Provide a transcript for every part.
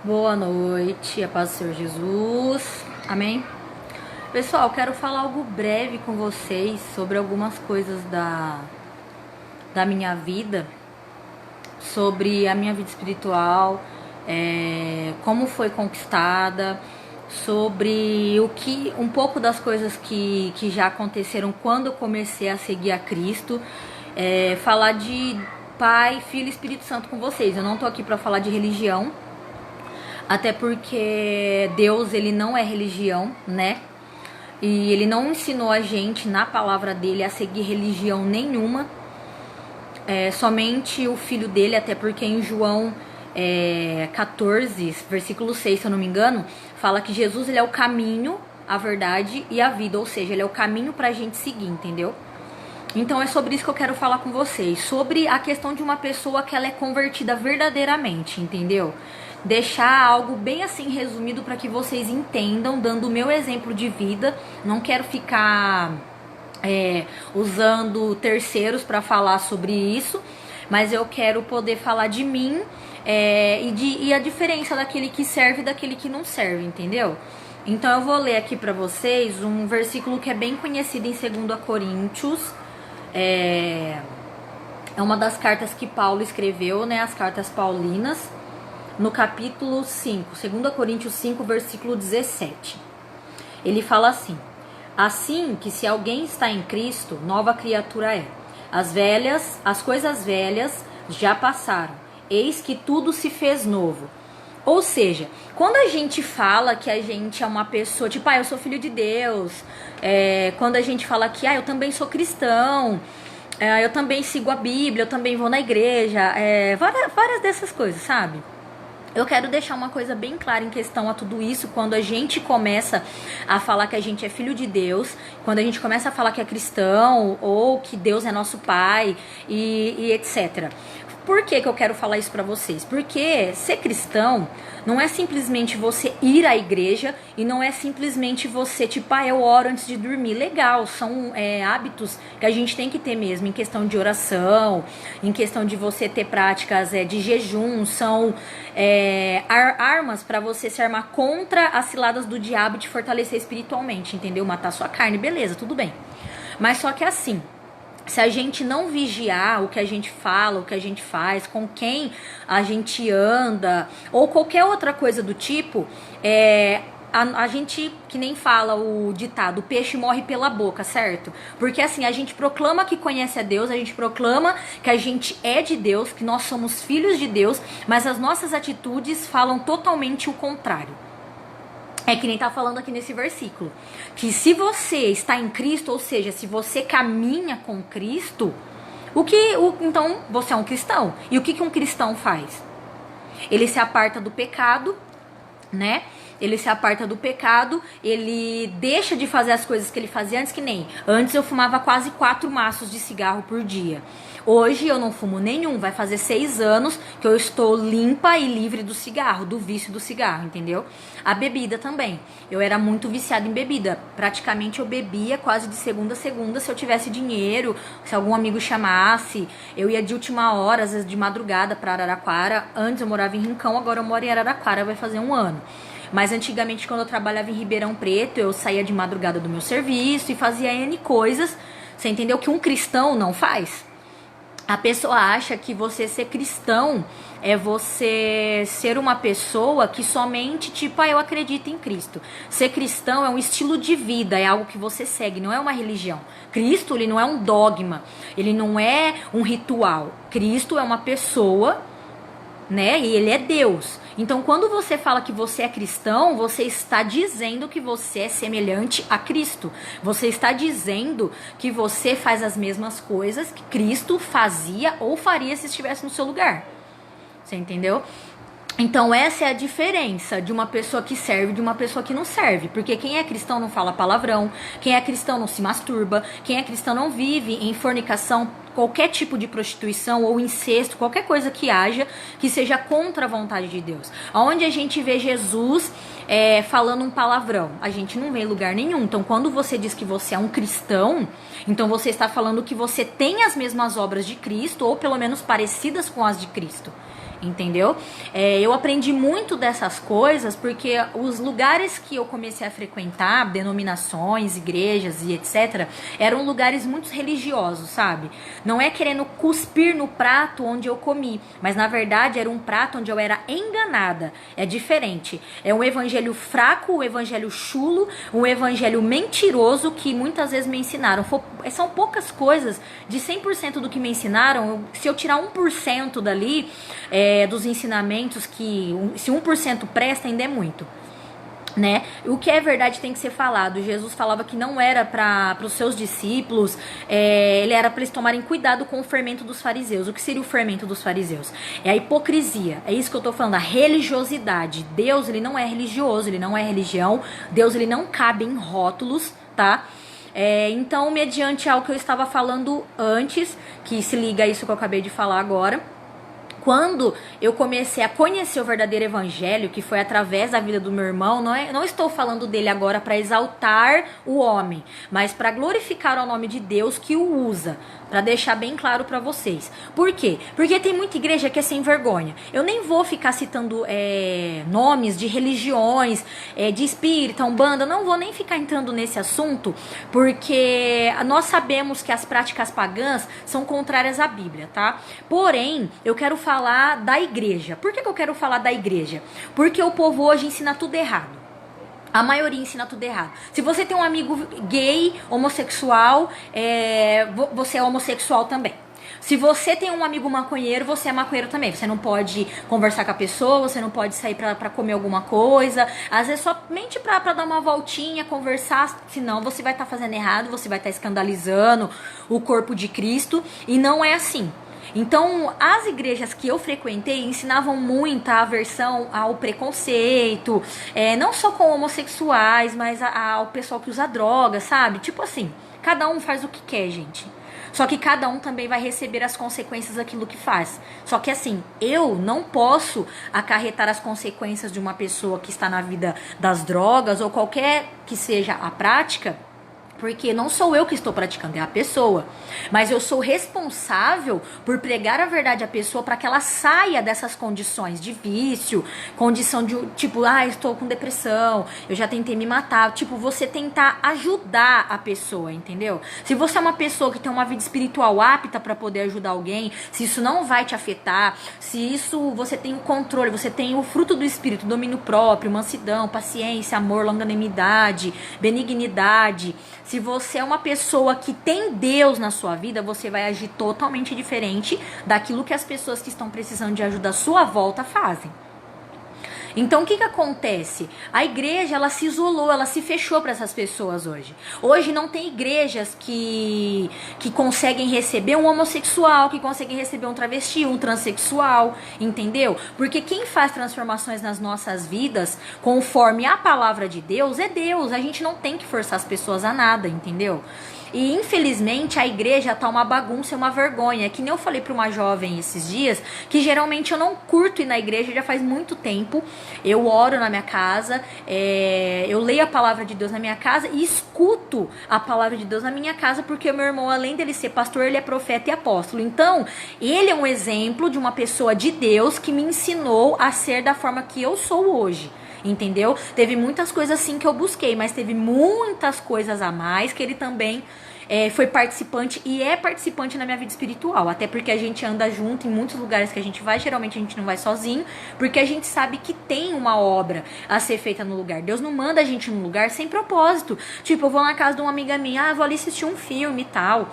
Boa noite, a paz do Senhor Jesus, amém? Pessoal, quero falar algo breve com vocês sobre algumas coisas da minha vida, sobre a minha vida espiritual, como foi conquistada, sobre um pouco das coisas que já aconteceram quando eu comecei a seguir a Cristo, falar de Pai, Filho e Espírito Santo com vocês. Eu não tô aqui para falar de religião, até porque Deus, ele não é religião, né? E ele não ensinou a gente na palavra dele a seguir religião nenhuma. Somente o filho dele, até porque em João 14, versículo 6, se eu não me engano, fala que Jesus, ele é o caminho, a verdade e a vida. Ou seja, ele é o caminho pra gente seguir, entendeu? Então é sobre isso que eu quero falar com vocês. Sobre a questão de uma pessoa que ela é convertida verdadeiramente, entendeu? Deixar algo bem assim resumido para que vocês entendam, dando o meu exemplo de vida. Não quero ficar usando terceiros para falar sobre isso, mas eu quero poder falar de mim e a diferença daquele que serve e daquele que não serve, entendeu? Então eu vou ler aqui para vocês um versículo que é bem conhecido em 2 Coríntios. É uma das cartas que Paulo escreveu, né? As cartas paulinas, no capítulo 5, 2 Coríntios 5, versículo 17. Ele fala assim: assim que se alguém está em Cristo, nova criatura é. As coisas velhas já passaram, eis que tudo se fez novo. Ou seja, quando a gente fala que a gente é uma pessoa, tipo, eu sou filho de Deus, quando a gente fala que, eu também sou cristão, eu também sigo a Bíblia, eu também vou na igreja, várias dessas coisas, sabe? Eu quero deixar uma coisa bem clara em questão a tudo isso. Quando a gente começa a falar que a gente é filho de Deus, quando a gente começa a falar que é cristão, ou que Deus é nosso pai, e etc. Por que eu quero falar isso pra vocês? Porque ser cristão não é simplesmente você ir à igreja, e não é simplesmente você, tipo, eu oro antes de dormir. Legal, são hábitos que a gente tem que ter mesmo, em questão de oração, em questão de você ter práticas de jejum, são armas pra você se armar contra as ciladas do diabo e te fortalecer espiritualmente, entendeu? Matar sua carne, beleza, tudo bem. Mas só que assim, se a gente não vigiar o que a gente fala, o que a gente faz, com quem a gente anda, ou qualquer outra coisa do tipo, a gente, que nem fala o ditado, o peixe morre pela boca, certo? Porque assim, a gente proclama que conhece a Deus, a gente proclama que a gente é de Deus, que nós somos filhos de Deus, mas as nossas atitudes falam totalmente o contrário. É que nem tá falando aqui nesse versículo, que se você está em Cristo, ou seja, se você caminha com Cristo, então você é um cristão. E o que um cristão faz? Ele se aparta do pecado, né? Ele se aparta do pecado, ele deixa de fazer as coisas que ele fazia antes, que nem antes eu fumava quase 4 maços de cigarro por dia. Hoje eu não fumo nenhum, vai fazer 6 anos que eu estou limpa e livre do cigarro, do vício do cigarro, entendeu? A bebida também. Eu era muito viciada em bebida. Praticamente eu bebia quase de segunda a segunda se eu tivesse dinheiro, se algum amigo chamasse. Eu ia de última hora, às vezes de madrugada pra Araraquara. Antes eu morava em Rincão, agora eu moro em Araraquara, vai fazer 1 ano. Mas antigamente, quando eu trabalhava em Ribeirão Preto, eu saía de madrugada do meu serviço e fazia N coisas. Você entendeu? Que um cristão não faz. A pessoa acha que você ser cristão é você ser uma pessoa que somente, tipo, eu acredito em Cristo. Ser cristão é um estilo de vida, é algo que você segue, não é uma religião. Cristo, ele não é um dogma, ele não é um ritual. Cristo é uma pessoa, né? E ele é Deus. Então, quando você fala que você é cristão, você está dizendo que você é semelhante a Cristo. Você está dizendo que você faz as mesmas coisas que Cristo fazia ou faria se estivesse no seu lugar. Você entendeu? Então essa é a diferença de uma pessoa que serve e de uma pessoa que não serve. Porque quem é cristão não fala palavrão, quem é cristão não se masturba, quem é cristão não vive em fornicação, qualquer tipo de prostituição ou incesto, qualquer coisa que haja que seja contra a vontade de Deus. Onde a gente vê Jesus falando um palavrão, a gente não vê em lugar nenhum. Então quando você diz que você é um cristão, então você está falando que você tem as mesmas obras de Cristo, ou pelo menos parecidas com as de Cristo. entendeu? Eu aprendi muito dessas coisas porque os lugares que eu comecei a frequentar, denominações, igrejas e etc, eram lugares muito religiosos, sabe? Não é querendo cuspir no prato onde eu comi, mas na verdade era um prato onde eu era enganada. É diferente. É um evangelho fraco, um evangelho chulo, um evangelho mentiroso que muitas vezes me ensinaram. São poucas coisas, de 100% do que me ensinaram, se eu tirar 1% dali, dos ensinamentos, que se 1% presta, ainda é muito, né? O que é verdade tem que ser falado. Jesus falava que não era para os seus discípulos, ele era para eles tomarem cuidado com o fermento dos fariseus. O que seria o fermento dos fariseus? É a hipocrisia, é isso que eu tô falando, a religiosidade. Deus, ele não é religioso, ele não é religião. Deus, ele não cabe em rótulos, tá? Então, mediante ao que eu estava falando antes, que se liga a isso que eu acabei de falar agora, quando eu comecei a conhecer o verdadeiro evangelho, que foi através da vida do meu irmão, não estou falando dele agora para exaltar o homem, mas para glorificar o nome de Deus que o usa, para deixar bem claro para vocês. Por quê? Porque tem muita igreja que é sem vergonha. Eu nem vou ficar citando nomes de religiões, de espírita, umbanda, não vou nem ficar entrando nesse assunto, porque nós sabemos que as práticas pagãs são contrárias à Bíblia, tá? Porém, eu quero falar da igreja. Por que eu quero falar da igreja? Porque o povo hoje ensina tudo errado. A maioria ensina tudo errado. Se você tem um amigo gay, homossexual, você é homossexual também. Se você tem um amigo maconheiro, você é maconheiro também. Você não pode conversar com a pessoa, você não pode sair pra comer alguma coisa. Às vezes somente pra dar uma voltinha, conversar, senão você vai estar fazendo errado, você vai estar escandalizando o corpo de Cristo. E não é assim. Então, as igrejas que eu frequentei ensinavam muita aversão ao preconceito, não só com homossexuais, mas ao pessoal que usa drogas, sabe? Tipo assim, cada um faz o que quer, gente. Só que cada um também vai receber as consequências daquilo que faz. Só que assim, eu não posso acarretar as consequências de uma pessoa que está na vida das drogas ou qualquer que seja a prática, porque não sou eu que estou praticando, é a pessoa. Mas eu sou responsável por pregar a verdade à pessoa para que ela saia dessas condições de vício, condição de, tipo, estou com depressão, eu já tentei me matar. Tipo, você tentar ajudar a pessoa, entendeu? Se você é uma pessoa que tem uma vida espiritual apta para poder ajudar alguém, se isso não vai te afetar, se isso você tem o controle, você tem o fruto do espírito, domínio próprio, mansidão, paciência, amor, longanimidade, benignidade. Se você é uma pessoa que tem Deus na sua vida, você vai agir totalmente diferente daquilo que as pessoas que estão precisando de ajuda à sua volta fazem. Então, o que acontece? A igreja, ela se isolou, ela se fechou para essas pessoas hoje. Hoje não tem igrejas que conseguem receber um homossexual, que conseguem receber um travesti, um transexual, entendeu? Porque quem faz transformações nas nossas vidas, conforme a palavra de Deus, é Deus. A gente não tem que forçar as pessoas a nada, entendeu? E infelizmente a igreja tá uma bagunça e uma vergonha. Que nem eu falei pra uma jovem esses dias, que geralmente eu não curto ir na igreja já faz muito tempo. Eu oro na minha casa, eu leio a palavra de Deus na minha casa e escuto a palavra de Deus na minha casa, porque o meu irmão, além dele ser pastor, ele é profeta e apóstolo. Então, ele é um exemplo de uma pessoa de Deus que me ensinou a ser da forma que eu sou hoje. Entendeu? Teve muitas coisas assim que eu busquei, mas teve muitas coisas a mais que ele também foi participante e é participante na minha vida espiritual. Até porque a gente anda junto em muitos lugares que a gente vai, geralmente a gente não vai sozinho, porque a gente sabe que tem uma obra a ser feita no lugar. Deus não manda a gente num lugar sem propósito. Tipo, eu vou na casa de uma amiga minha, vou ali assistir um filme e tal.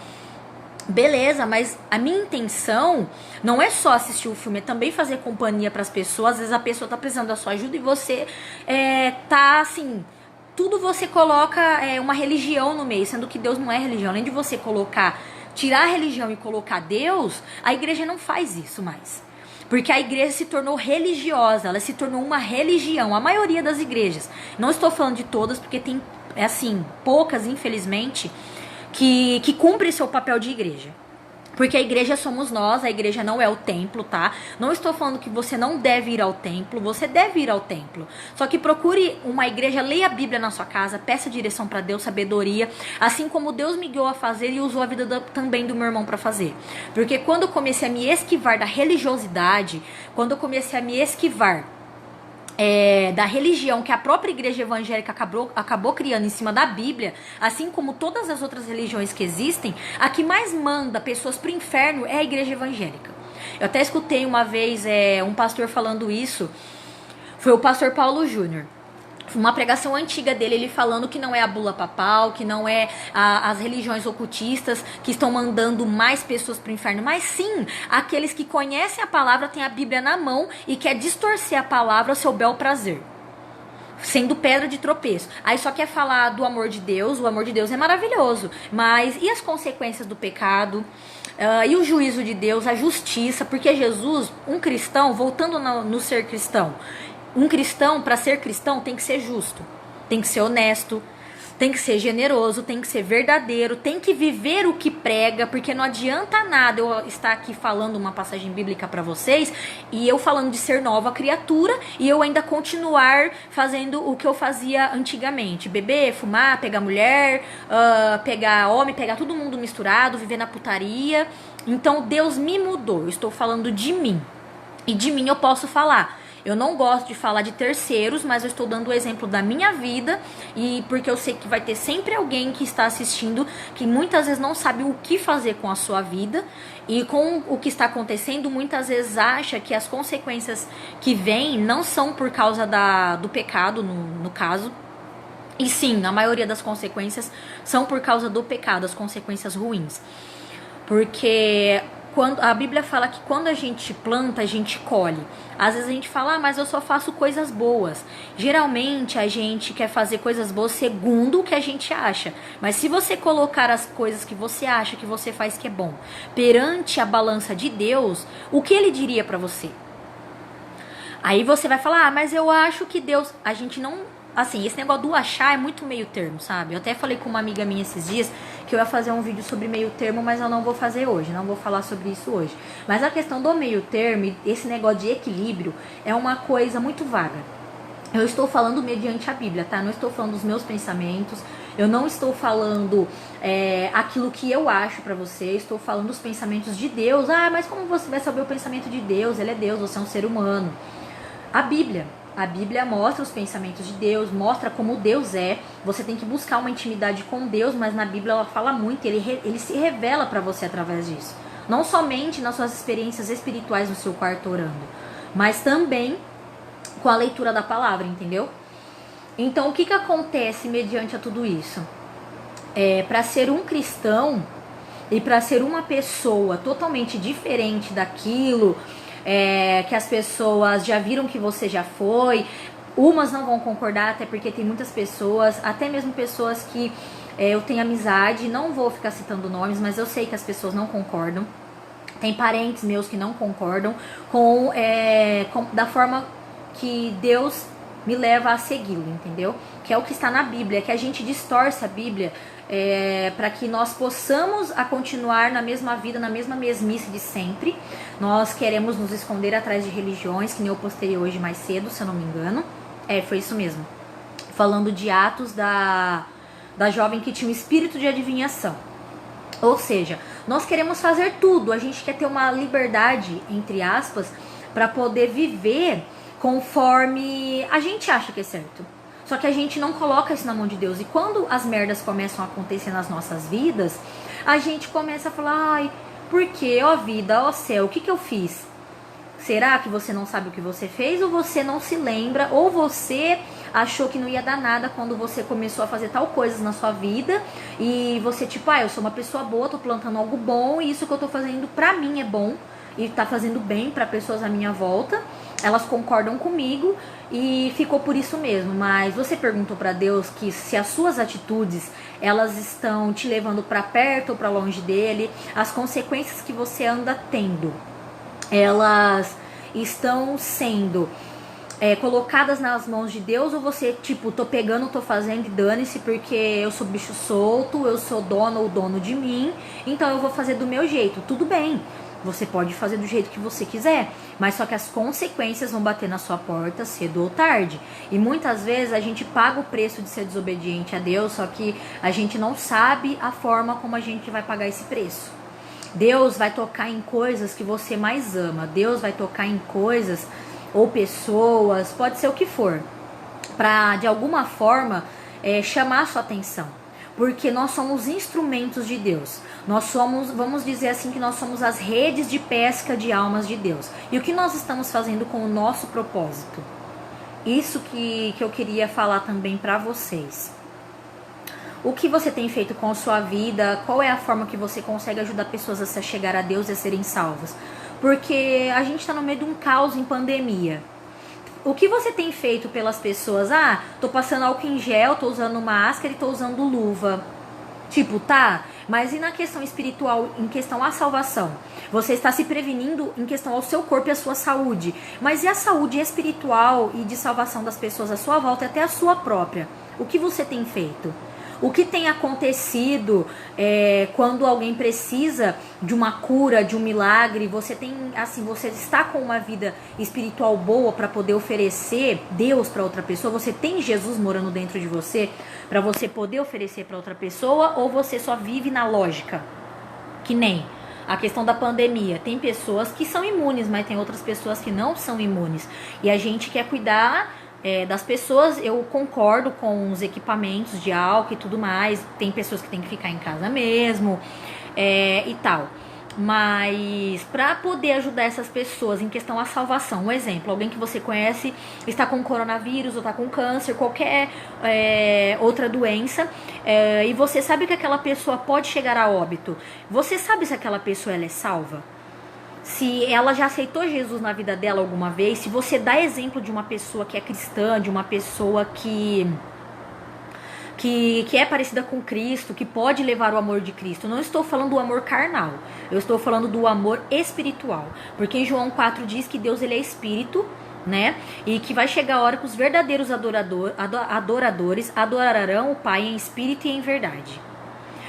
Beleza, mas a minha intenção não é só assistir o filme, é também fazer companhia para as pessoas. Às vezes a pessoa tá precisando da sua ajuda e você tá assim, tudo você coloca uma religião no meio, sendo que Deus não é religião. Além de você tirar a religião e colocar Deus, a igreja não faz isso mais. Porque a igreja se tornou religiosa, ela se tornou uma religião, a maioria das igrejas. Não estou falando de todas, porque tem, poucas, infelizmente, que cumpre seu papel de igreja. Porque a igreja somos nós, a igreja não é o templo, tá? Não estou falando que você não deve ir ao templo, você deve ir ao templo. Só que procure uma igreja, leia a Bíblia na sua casa, peça direção para Deus, sabedoria, assim como Deus me guiou a fazer e usou a vida também do meu irmão para fazer. Porque quando eu comecei a me esquivar da religiosidade, quando eu comecei a me esquivar da religião que a própria igreja evangélica acabou criando em cima da Bíblia, assim como todas as outras religiões que existem, a que mais manda pessoas pro inferno é a igreja evangélica. Eu até escutei uma vez um pastor falando isso, foi o pastor Paulo Júnior. Uma pregação antiga dele, ele falando que não é a bula papal, que não é as religiões ocultistas que estão mandando mais pessoas para o inferno, mas sim aqueles que conhecem a palavra, têm a Bíblia na mão e quer distorcer a palavra ao seu bel prazer, sendo pedra de tropeço. Aí só quer falar do amor de Deus, o amor de Deus é maravilhoso, mas e as consequências do pecado? E o juízo de Deus, a justiça, porque Jesus, um cristão, voltando no ser cristão, um cristão, para ser cristão, tem que ser justo, tem que ser honesto, tem que ser generoso, tem que ser verdadeiro, tem que viver o que prega, porque não adianta nada eu estar aqui falando uma passagem bíblica para vocês e eu falando de ser nova criatura e eu ainda continuar fazendo o que eu fazia antigamente, beber, fumar, pegar mulher, pegar homem, pegar todo mundo misturado, viver na putaria. Então Deus me mudou, eu estou falando de mim, e de mim eu posso falar. Eu não gosto de falar de terceiros, mas eu estou dando o exemplo da minha vida, e porque eu sei que vai ter sempre alguém que está assistindo que muitas vezes não sabe o que fazer com a sua vida, e com o que está acontecendo muitas vezes acha que as consequências que vêm não são por causa do pecado, no caso. E sim, a maioria das consequências são por causa do pecado, as consequências ruins. Porque quando a Bíblia fala que quando a gente planta, a gente colhe. Às vezes a gente fala, mas eu só faço coisas boas. Geralmente a gente quer fazer coisas boas segundo o que a gente acha. Mas se você colocar as coisas que você acha que você faz que é bom perante a balança de Deus, o que ele diria pra você? Aí você vai falar, mas eu acho que Deus... A gente não... Assim, esse negócio do achar é muito meio termo, sabe? Eu até falei com uma amiga minha esses dias que eu ia fazer um vídeo sobre meio termo, mas eu não vou fazer hoje, não vou falar sobre isso hoje. Mas a questão do meio termo, esse negócio de equilíbrio, é uma coisa muito vaga. Eu estou falando mediante a Bíblia, tá? Não estou falando dos meus pensamentos, eu não estou falando aquilo que eu acho pra você, estou falando dos pensamentos de Deus. Ah, mas como você vai saber o pensamento de Deus? Ele é Deus, você é um ser humano. A Bíblia mostra os pensamentos de Deus, mostra como Deus é. Você tem que buscar uma intimidade com Deus, mas na Bíblia ela fala muito, ele se revela para você através disso. Não somente nas suas experiências espirituais no seu quarto orando, mas também com a leitura da palavra, entendeu? Então o que acontece mediante a tudo isso? Para ser um cristão e para ser uma pessoa totalmente diferente daquilo... que as pessoas já viram que você já foi, umas não vão concordar, até porque tem muitas pessoas, até mesmo pessoas que eu tenho amizade, não vou ficar citando nomes, mas eu sei que as pessoas não concordam, tem parentes meus que não concordam da forma que Deus me leva a segui-lo, entendeu? Que é o que está na Bíblia, que a gente distorce a Bíblia para que nós possamos continuar na mesma vida, na mesma mesmice de sempre. Nós queremos nos esconder atrás de religiões, que nem eu postei hoje mais cedo, se eu não me engano. Foi isso mesmo. Falando de Atos da jovem que tinha um espírito de adivinhação. Ou seja, nós queremos fazer tudo, a gente quer ter uma liberdade, entre aspas, para poder viver conforme a gente acha que é certo. Só que a gente não coloca isso na mão de Deus. E quando as merdas começam a acontecer nas nossas vidas, a gente começa a falar, ai, por que, ó vida, ó céu, o que eu fiz? Será que você não sabe o que você fez? Ou você não se lembra? Ou você achou que não ia dar nada quando você começou a fazer tal coisas na sua vida? E você tipo, eu sou uma pessoa boa, tô plantando algo bom, e isso que eu tô fazendo pra mim é bom. E tá fazendo bem pra pessoas à minha volta. Elas concordam comigo e ficou por isso mesmo. Mas você perguntou pra Deus que se as suas atitudes elas estão te levando pra perto ou pra longe dele, as consequências que você anda tendo, elas estão sendo colocadas nas mãos de Deus, ou você, tipo, tô pegando, tô fazendo e dane-se porque eu sou bicho solto, eu sou dono ou dono de mim, então eu vou fazer do meu jeito. Tudo bem, você pode fazer do jeito que você quiser, mas só que as consequências vão bater na sua porta cedo ou tarde. E muitas vezes a gente paga o preço de ser desobediente a Deus, só que a gente não sabe a forma como a gente vai pagar esse preço. Deus vai tocar em coisas que você mais ama, Deus vai tocar em coisas ou pessoas, pode ser o que for, para de alguma forma chamar a sua atenção, porque nós somos instrumentos de Deus, nós somos, vamos dizer assim, que nós somos as redes de pesca de almas de Deus. E o que nós estamos fazendo com o nosso propósito? Isso que eu queria falar também para vocês. O que você tem feito com a sua vida? Qual é a forma que você consegue ajudar pessoas a se chegar a Deus e a serem salvas? Porque a gente está no meio de um caos em pandemia. O que você tem feito pelas pessoas? Ah, tô passando álcool em gel, tô usando máscara e tô usando luva. Tipo, tá? Mas e na questão espiritual, em questão à salvação? Você está se prevenindo em questão ao seu corpo e à sua saúde. Mas e a saúde espiritual e de salvação das pessoas à sua volta e até a sua própria? O que você tem feito? O que tem acontecido quando alguém precisa de uma cura, de um milagre? Você tem, assim, você está com uma vida espiritual boa para poder oferecer Deus para outra pessoa? Você tem Jesus morando dentro de você para você poder oferecer para outra pessoa? Ou você só vive na lógica? Que nem a questão da pandemia. Tem pessoas que são imunes, mas tem outras pessoas que não são imunes. E a gente quer cuidar das pessoas. Eu concordo com os equipamentos de álcool e tudo mais. Tem pessoas que tem que ficar em casa mesmo e tal. Mas para poder ajudar essas pessoas em questão à salvação, um exemplo, alguém que você conhece está com coronavírus ou está com câncer, qualquer outra doença, e você sabe que aquela pessoa pode chegar a óbito. Você sabe se aquela pessoa ela é salva? Se ela já aceitou Jesus na vida dela alguma vez? Se você dá exemplo de uma pessoa que é cristã, de uma pessoa que é parecida com Cristo, que pode levar o amor de Cristo. Não estou falando do amor carnal, eu estou falando do amor espiritual. Porque em João 4 diz que Deus ele é espírito, né? E que vai chegar a hora que os verdadeiros adoradores adorarão o Pai em espírito e em verdade.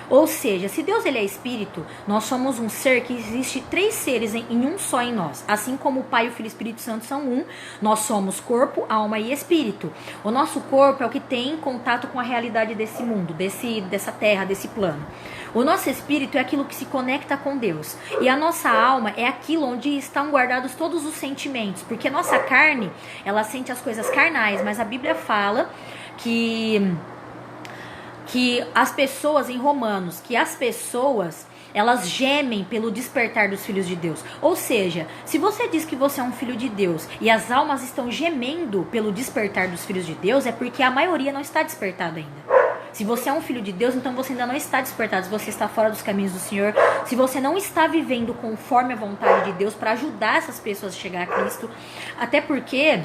Ou seja, se Deus ele é espírito, nós somos um ser que existe 3 seres em um só em nós. Assim como o Pai, o Filho e o Espírito Santo são um, nós somos corpo, alma e espírito. O nosso corpo é o que tem contato com a realidade desse mundo, dessa terra, desse plano. O nosso espírito é aquilo que se conecta com Deus. E a nossa alma é aquilo onde estão guardados todos os sentimentos. Porque a nossa carne, ela sente as coisas carnais, mas a Bíblia fala que as pessoas, em Romanos, que as pessoas, elas gemem pelo despertar dos filhos de Deus. Ou seja, se você diz que você é um filho de Deus e as almas estão gemendo pelo despertar dos filhos de Deus, é porque a maioria não está despertada ainda. Se você é um filho de Deus, então você ainda não está despertado. Se você está fora dos caminhos do Senhor, se você não está vivendo conforme a vontade de Deus para ajudar essas pessoas a chegar a Cristo. Até porque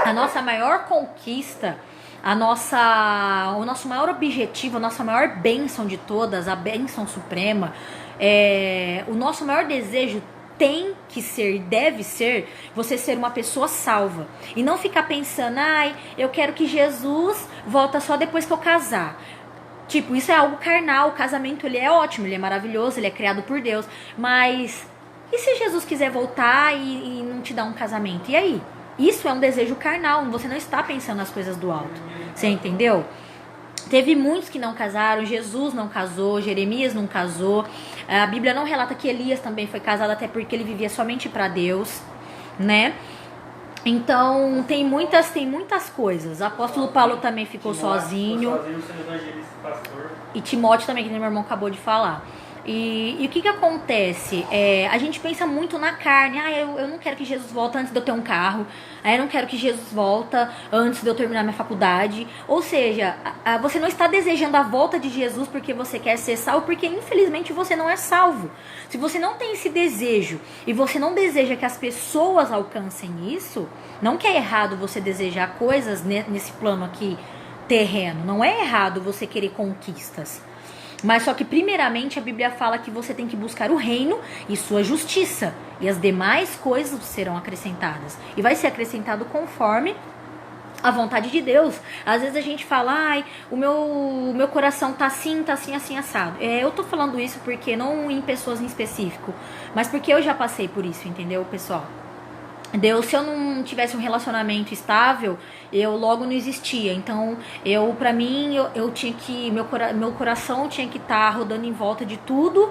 a nossa maior conquista, o nosso maior objetivo, a nossa maior bênção de todas, a bênção suprema, o nosso maior desejo tem que ser, deve ser, você ser uma pessoa salva. E não ficar pensando, eu quero que Jesus volta só depois que eu casar. Tipo, isso é algo carnal. O casamento, ele é ótimo, ele é maravilhoso, ele é criado por Deus. Mas, e se Jesus quiser voltar e não te dar um casamento? E aí? Isso é um desejo carnal, você não está pensando nas coisas do alto. Você entendeu? Teve muitos que não casaram, Jesus não casou, Jeremias não casou. A Bíblia não relata que Elias também foi casado, até porque ele vivia somente para Deus, né? Então, tem muitas coisas. O apóstolo Paulo também ficou sozinho. E Timóteo também, que meu irmão acabou de falar. E o que acontece? A gente pensa muito na carne. Eu não quero que Jesus volte antes de eu ter um carro. Eu não quero que Jesus volta antes de eu terminar minha faculdade. Ou seja, você não está desejando a volta de Jesus porque você quer ser salvo, porque infelizmente você não é salvo. Se você não tem esse desejo e você não deseja que as pessoas alcancem isso, não que é errado você desejar coisas nesse plano aqui terreno. Não é errado você querer conquistas. Mas só que primeiramente a Bíblia fala que você tem que buscar o reino e sua justiça. E as demais coisas serão acrescentadas. E vai ser acrescentado conforme a vontade de Deus. Às vezes a gente fala, ai, o meu coração tá assim, assim, assado. Eu tô falando isso porque não em pessoas em específico, mas porque eu já passei por isso, entendeu, pessoal? Deus, se eu não tivesse um relacionamento estável, eu logo não existia. Então, pra mim, eu tinha que, meu coração tinha que estar rodando em volta de tudo,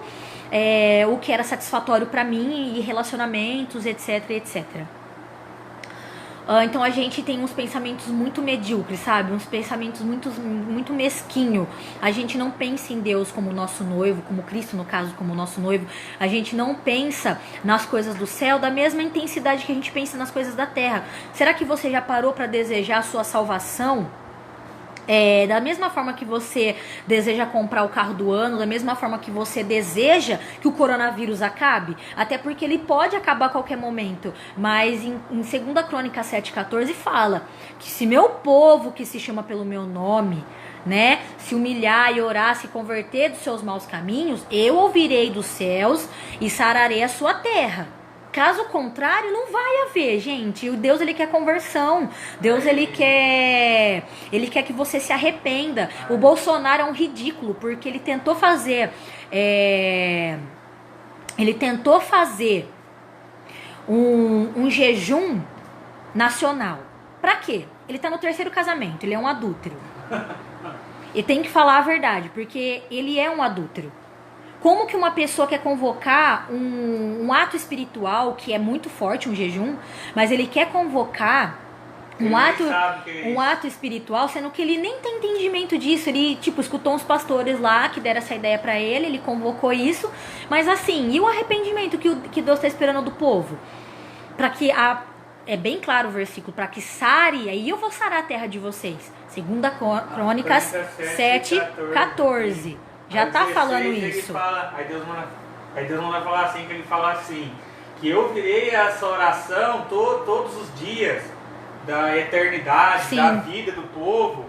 o que era satisfatório pra mim, e relacionamentos, etc, etc. Então a gente tem uns pensamentos muito medíocres, sabe? Uns pensamentos muito mesquinho. A gente não pensa em Deus como nosso noivo, como Cristo, no caso, como nosso noivo. A gente não pensa nas coisas do céu da mesma intensidade que a gente pensa nas coisas da terra. Será que você já parou para desejar a sua salvação? Da mesma forma que você deseja comprar o carro do ano, da mesma forma que você deseja que o coronavírus acabe, até porque ele pode acabar a qualquer momento, mas em 2 Crônicas 7,14 fala que se meu povo, que se chama pelo meu nome, né, se humilhar e orar, se converter dos seus maus caminhos, eu ouvirei dos céus e sararei a sua terra. Caso contrário, não vai haver, gente. O Deus, ele quer conversão. Deus, ele quer que você se arrependa. O Bolsonaro é um ridículo, porque ele tentou fazer um jejum nacional. Pra quê? Ele tá no 3º casamento, ele é um adúltero. E tem que falar a verdade, porque ele é um adúltero. Como que uma pessoa quer convocar um ato espiritual, que é muito forte, um jejum, mas ele quer convocar um ato espiritual, sendo que ele nem tem entendimento disso. Ele, escutou uns pastores lá que deram essa ideia pra ele convocou isso, mas assim, e o arrependimento que Deus tá esperando do povo? Pra que é bem claro o versículo, para que sare, aí eu vou sarar a terra de vocês. 2 Crônicas 7,14. Já tá falando isso. Aí Deus não vai falar assim, que ele fala assim, que eu virei essa oração todos os dias da eternidade, sim, da vida do povo,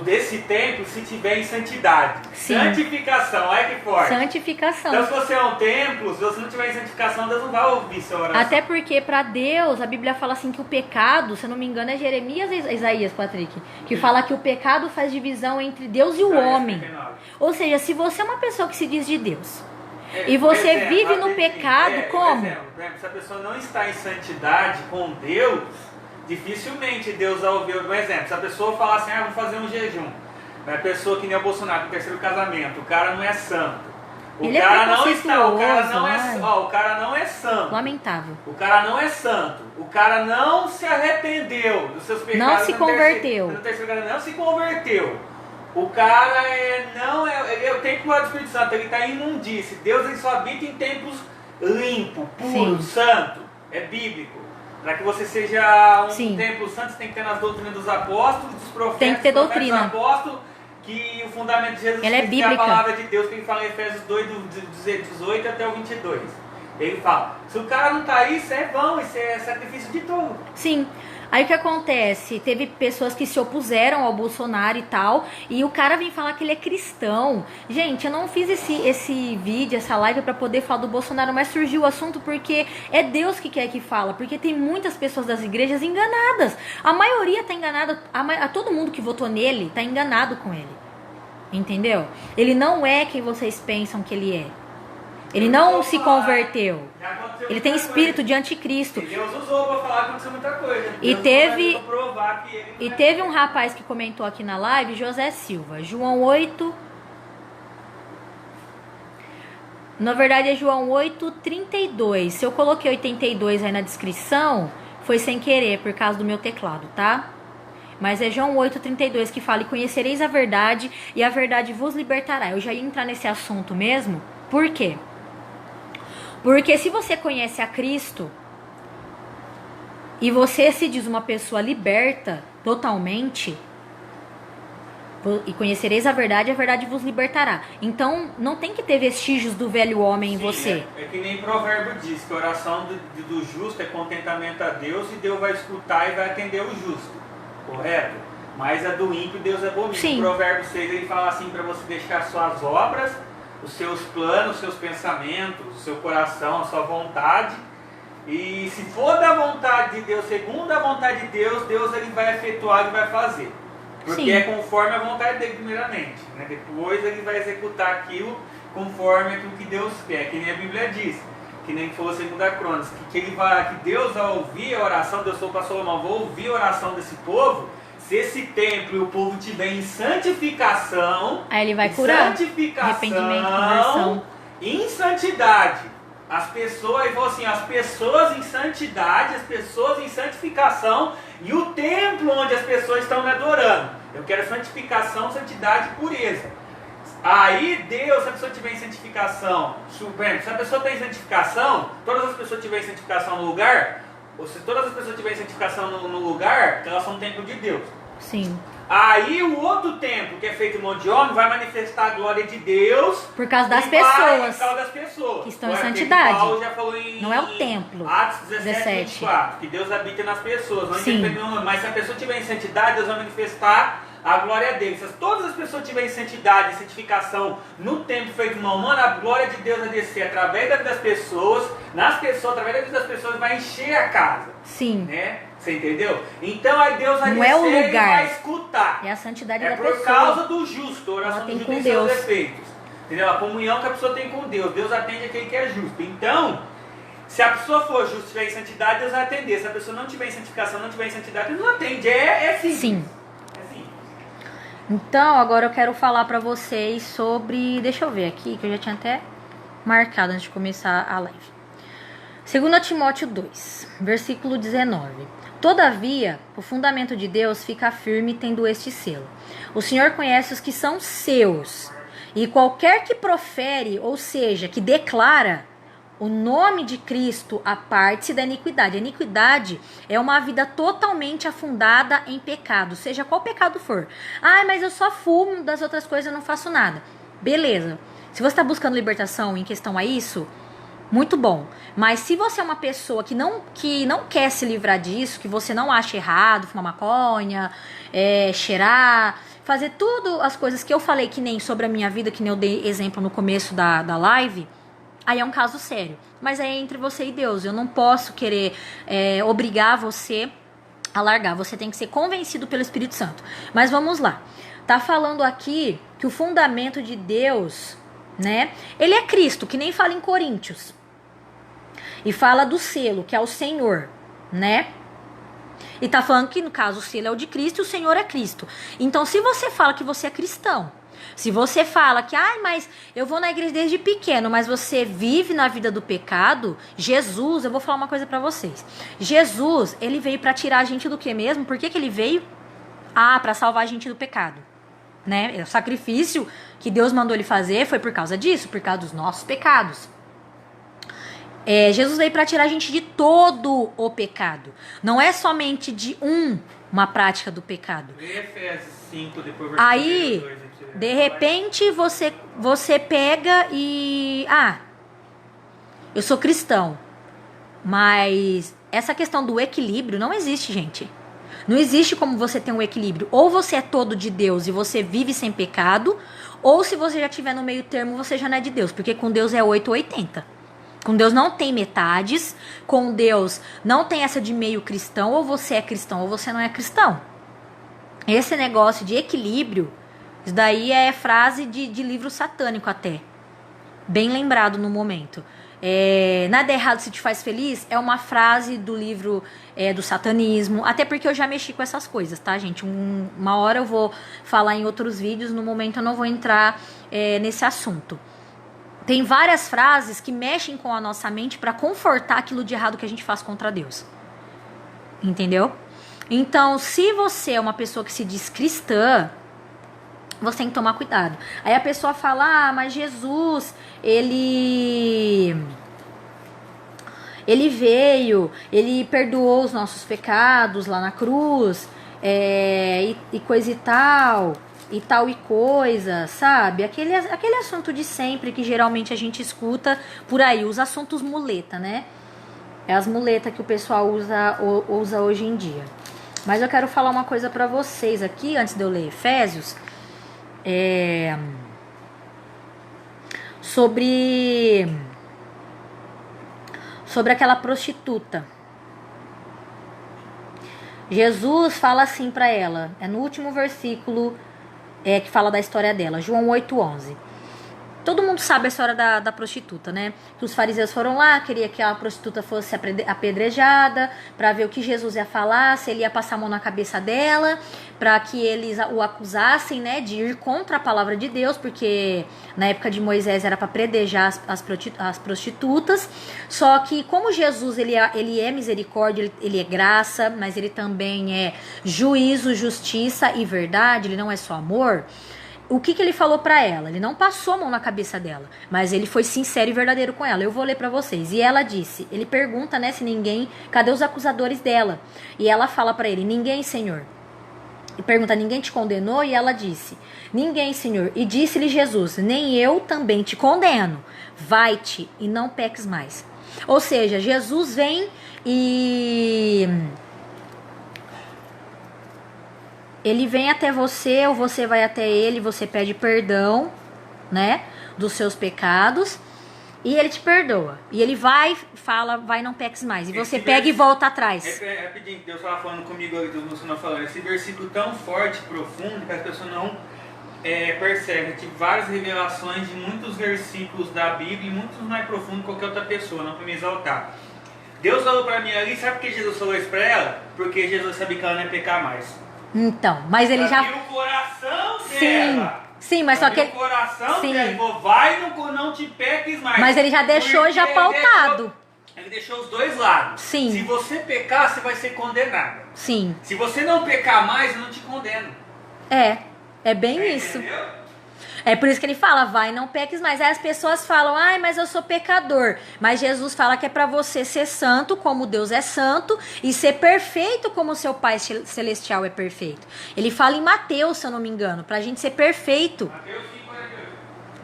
desse templo, se tiver em santidade. Sim. Santificação, olha que forte. Santificação. Então se você é um templo, se você não tiver em santificação, Deus não vai ouvir sua oração. Até porque pra Deus, a Bíblia fala assim que o pecado, se eu não me engano é Jeremias ou Isaías, Patrick, que fala que o pecado faz divisão entre Deus e o homem. 59. Ou seja, se você é uma pessoa que se diz de Deus, e você vive no pecado, como? Se a pessoa não está em santidade com Deus, dificilmente Deus vai ouvir. Por exemplo, se a pessoa falar assim, vou fazer um jejum, a pessoa que nem o Bolsonaro, com o 3º casamento, o cara não é santo. O cara não é santo. Lamentável. O cara não é santo. O cara não se arrependeu dos seus pecados. Não se converteu. Não se converteu. O cara eu tenho que falar do Espírito Santo, ele está em imundície. Deus, ele só habita em templos limpos, puros, santo. É bíblico. Para que você seja um templo santo, você tem que ter nas doutrinas dos apóstolos, dos profetas, tem que ter doutrina. Dos apóstolos, que o fundamento de Jesus é bíblica. É a palavra de Deus, que ele fala em Efésios 2, do 18 até o 22. Ele fala, se o cara não está aí, isso é vão, isso é sacrifício de tudo. Sim. Aí o que acontece? Teve pessoas que se opuseram ao Bolsonaro e tal, e o cara vem falar que ele é cristão. Gente, eu não fiz esse vídeo, essa live pra poder falar do Bolsonaro, mas surgiu o assunto porque é Deus que quer que fala, porque tem muitas pessoas das igrejas enganadas. A maioria tá enganada, todo mundo que votou nele tá enganado com ele. Entendeu? Ele não é quem vocês pensam que ele é. Ele não se converteu. Ele tem espírito de anticristo. E Deus usou para falar que aconteceu muita coisa. E teve um rapaz que comentou aqui na live, José Silva, João 8. Na verdade é João 8:32. Se eu coloquei 82 aí na descrição, foi sem querer por causa do meu teclado, tá? Mas é João 8:32 que fala: e conhecereis a verdade, e a verdade vos libertará. Eu já ia entrar nesse assunto mesmo. Por quê? Porque se você conhece a Cristo e você se diz uma pessoa liberta totalmente, e conhecereis a verdade vos libertará. Então não tem que ter vestígios do velho homem em você. É que nem provérbio diz, que a oração do justo é contentamento a Deus, e Deus vai escutar e vai atender o justo. Correto? mas a do ímpio Deus abomina. Sim. O Provérbio 6 ele fala assim para você deixar suas obras, os seus planos, os seus pensamentos, o seu coração, a sua vontade. E se for da vontade de Deus, segundo a vontade de Deus, Deus ele vai efetuar e vai fazer. Porque Sim. é conforme a vontade dele primeiramente, né? Depois ele vai executar aquilo conforme aquilo que Deus quer, que nem a Bíblia diz, que nem falou segundo a Crônicas, que Deus ao ouvir a oração, Deus falou para Salomão, vou ouvir a oração desse povo, se esse templo e o povo tiver em santificação, aí ele vai curar, arrependimento, conversão, em santidade. As pessoas, ele falou assim, as pessoas em santidade, as pessoas em santificação e o templo onde as pessoas estão me adorando. Eu quero santificação, santidade e pureza. Aí Deus, se a pessoa tiver em santificação, se a pessoa tem santificação, todas as pessoas tiverem santificação no lugar, ou se todas as pessoas tiverem santificação no lugar, elas são templo de Deus. Sim. Aí o outro templo, que é feito em mão de homem, vai manifestar a glória de Deus por causa das pessoas que estão em santidade. Paulo já falou em, não é o templo. Atos 17, 24, que Deus habita nas pessoas. Não Sim. Mas se a pessoa tiver em santidade, Deus vai manifestar a glória dele. Se todas as pessoas tiverem santidade e santificação no templo feito em mão humana, a glória de Deus vai descer através da vida das pessoas, através da vida das pessoas, vai encher a casa. Sim. Né? Você entendeu? Então aí Deus vai não descer é o lugar, e vai escutar. É a santidade da pessoa. É por causa do justo, a oração do justo tem seus efeitos. Entendeu? A comunhão que a pessoa tem com Deus. Deus atende aquele que é justo. Então, se a pessoa for justa e estiver em santidade, Deus vai atender. Se a pessoa não tiver em santificação, não tiver em santidade, Deus não atende. É simples. Sim. É simples. Então, agora eu quero falar pra vocês sobre... Deixa eu ver aqui, que eu já tinha até marcado antes de começar a live. 2 Timóteo 2, versículo 19. Todavia, o fundamento de Deus fica firme tendo este selo. O Senhor conhece os que são seus, e qualquer que profere, ou seja, que declara o nome de Cristo, aparte-se da iniquidade. A iniquidade é uma vida totalmente afundada em pecado, seja qual pecado for. Ah, mas eu só fumo, das outras coisas eu não faço nada. Beleza. Se você está buscando libertação em questão a isso, muito bom. Mas se você é uma pessoa que não quer se livrar disso, que você não acha errado, fumar maconha, cheirar, fazer tudo as coisas que eu falei que nem sobre a minha vida, que nem eu dei exemplo no começo da live, aí é um caso sério. Mas é entre você e Deus. Eu não posso querer obrigar você a largar. Você tem que ser convencido pelo Espírito Santo. Mas vamos lá. Tá falando aqui que o fundamento de Deus, né? Ele é Cristo, que nem fala em Coríntios. E fala do selo, que é o Senhor, né? E tá falando que, no caso, o selo é o de Cristo e o Senhor é Cristo. Então, se você fala que você é cristão, se você fala que, mas eu vou na igreja desde pequeno, mas você vive na vida do pecado, Jesus, eu vou falar uma coisa pra vocês. Jesus, ele veio pra tirar a gente do que mesmo? Por que ele veio? Pra salvar a gente do pecado, né? O sacrifício que Deus mandou ele fazer foi por causa disso, por causa dos nossos pecados. Jesus veio para tirar a gente de todo o pecado. Não é somente de uma prática do pecado. Efésios 5, depois versículo aí, 2, de repente, você pega e... eu sou cristão. Mas essa questão do equilíbrio não existe, gente. Não existe como você ter um equilíbrio. Ou você é todo de Deus e você vive sem pecado, ou se você já estiver no meio termo, você já não é de Deus. Porque com Deus é 8 ou 80. Com Deus não tem metades, com Deus não tem essa de meio cristão, ou você é cristão ou você não é cristão. Esse negócio de equilíbrio, isso daí é frase de livro satânico até. Bem lembrado no momento. Nada errado se te faz feliz é uma frase do livro do satanismo, até porque eu já mexi com essas coisas, tá, gente? Uma hora eu vou falar em outros vídeos, no momento eu não vou entrar nesse assunto. Tem várias frases que mexem com a nossa mente para confortar aquilo de errado que a gente faz contra Deus. Entendeu? Então, se você é uma pessoa que se diz cristã, você tem que tomar cuidado. Aí a pessoa fala, mas Jesus, ele veio, ele perdoou os nossos pecados lá na cruz, e coisa e tal e coisa, sabe? Aquele assunto de sempre que geralmente a gente escuta por aí, os assuntos muleta, né? É as muletas que o pessoal usa hoje em dia. Mas eu quero falar uma coisa pra vocês aqui, antes de eu ler Efésios. Sobre aquela prostituta. Jesus fala assim pra ela, é no último versículo que fala da história dela, João 8:11. Todo mundo sabe a história da prostituta, né? Que os fariseus foram lá, queria que a prostituta fosse apedrejada, para ver o que Jesus ia falar, se ele ia passar a mão na cabeça dela, para que eles o acusassem, né, de ir contra a palavra de Deus, porque na época de Moisés era para predejar as prostitutas. Só que como Jesus ele é misericórdia, ele é graça, mas ele também é juízo, justiça e verdade, ele não é só amor. O que ele falou pra ela? Ele não passou a mão na cabeça dela, mas ele foi sincero e verdadeiro com ela. Eu vou ler pra vocês. E ela disse, ele pergunta, né, se ninguém, cadê os acusadores dela? E ela fala pra ele, ninguém, Senhor. E pergunta, ninguém te condenou? E ela disse, ninguém, Senhor. E disse-lhe Jesus, nem eu também te condeno. Vai-te e não peques mais. Ou seja, Jesus vem e ele vem até você, ou você vai até ele, você pede perdão, né, dos seus pecados, e ele te perdoa. E ele fala, vai, não peques mais. E você pega e volta atrás. Rapidinho, Deus estava falando comigo, Deus não falando, esse versículo tão forte, profundo, que as pessoas não percebem. Eu tive várias revelações de muitos versículos da Bíblia, e muitos mais profundos que qualquer outra pessoa, não para me exaltar. Deus falou para mim ali, sabe por que Jesus falou isso para ela? Porque Jesus sabia que ela não ia pecar mais. Então, mas ele já... o coração dela. Sim, mas só que... o coração dela, vai, não te peques mais. Mas ele já deixou já pautado. Ele deixou os dois lados. Sim. Se você pecar, você vai ser condenado. Sim. Se você não pecar mais, eu não te condeno. É bem isso. Entendeu? É por isso que ele fala, vai, não peques mais. Aí as pessoas falam, ai, mas eu sou pecador. Mas Jesus fala que é pra você ser santo, como Deus é santo, e ser perfeito como o seu Pai Celestial é perfeito. Ele fala em Mateus, se eu não me engano, pra gente ser perfeito. Mateus 5:48.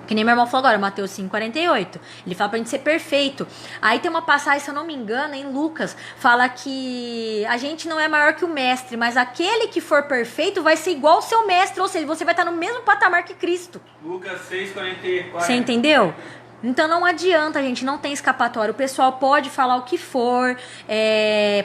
Que nem meu irmão falou agora, Mateus 5:48. Ele fala pra gente ser perfeito. Aí tem uma passagem, se eu não me engano, em Lucas, fala que a gente não é maior que o mestre, mas aquele que for perfeito vai ser igual ao seu mestre, ou seja, você vai estar no mesmo patamar que Cristo. Lucas 6:44. Você entendeu? Então não adianta, gente, não tem escapatória. O pessoal pode falar o que for,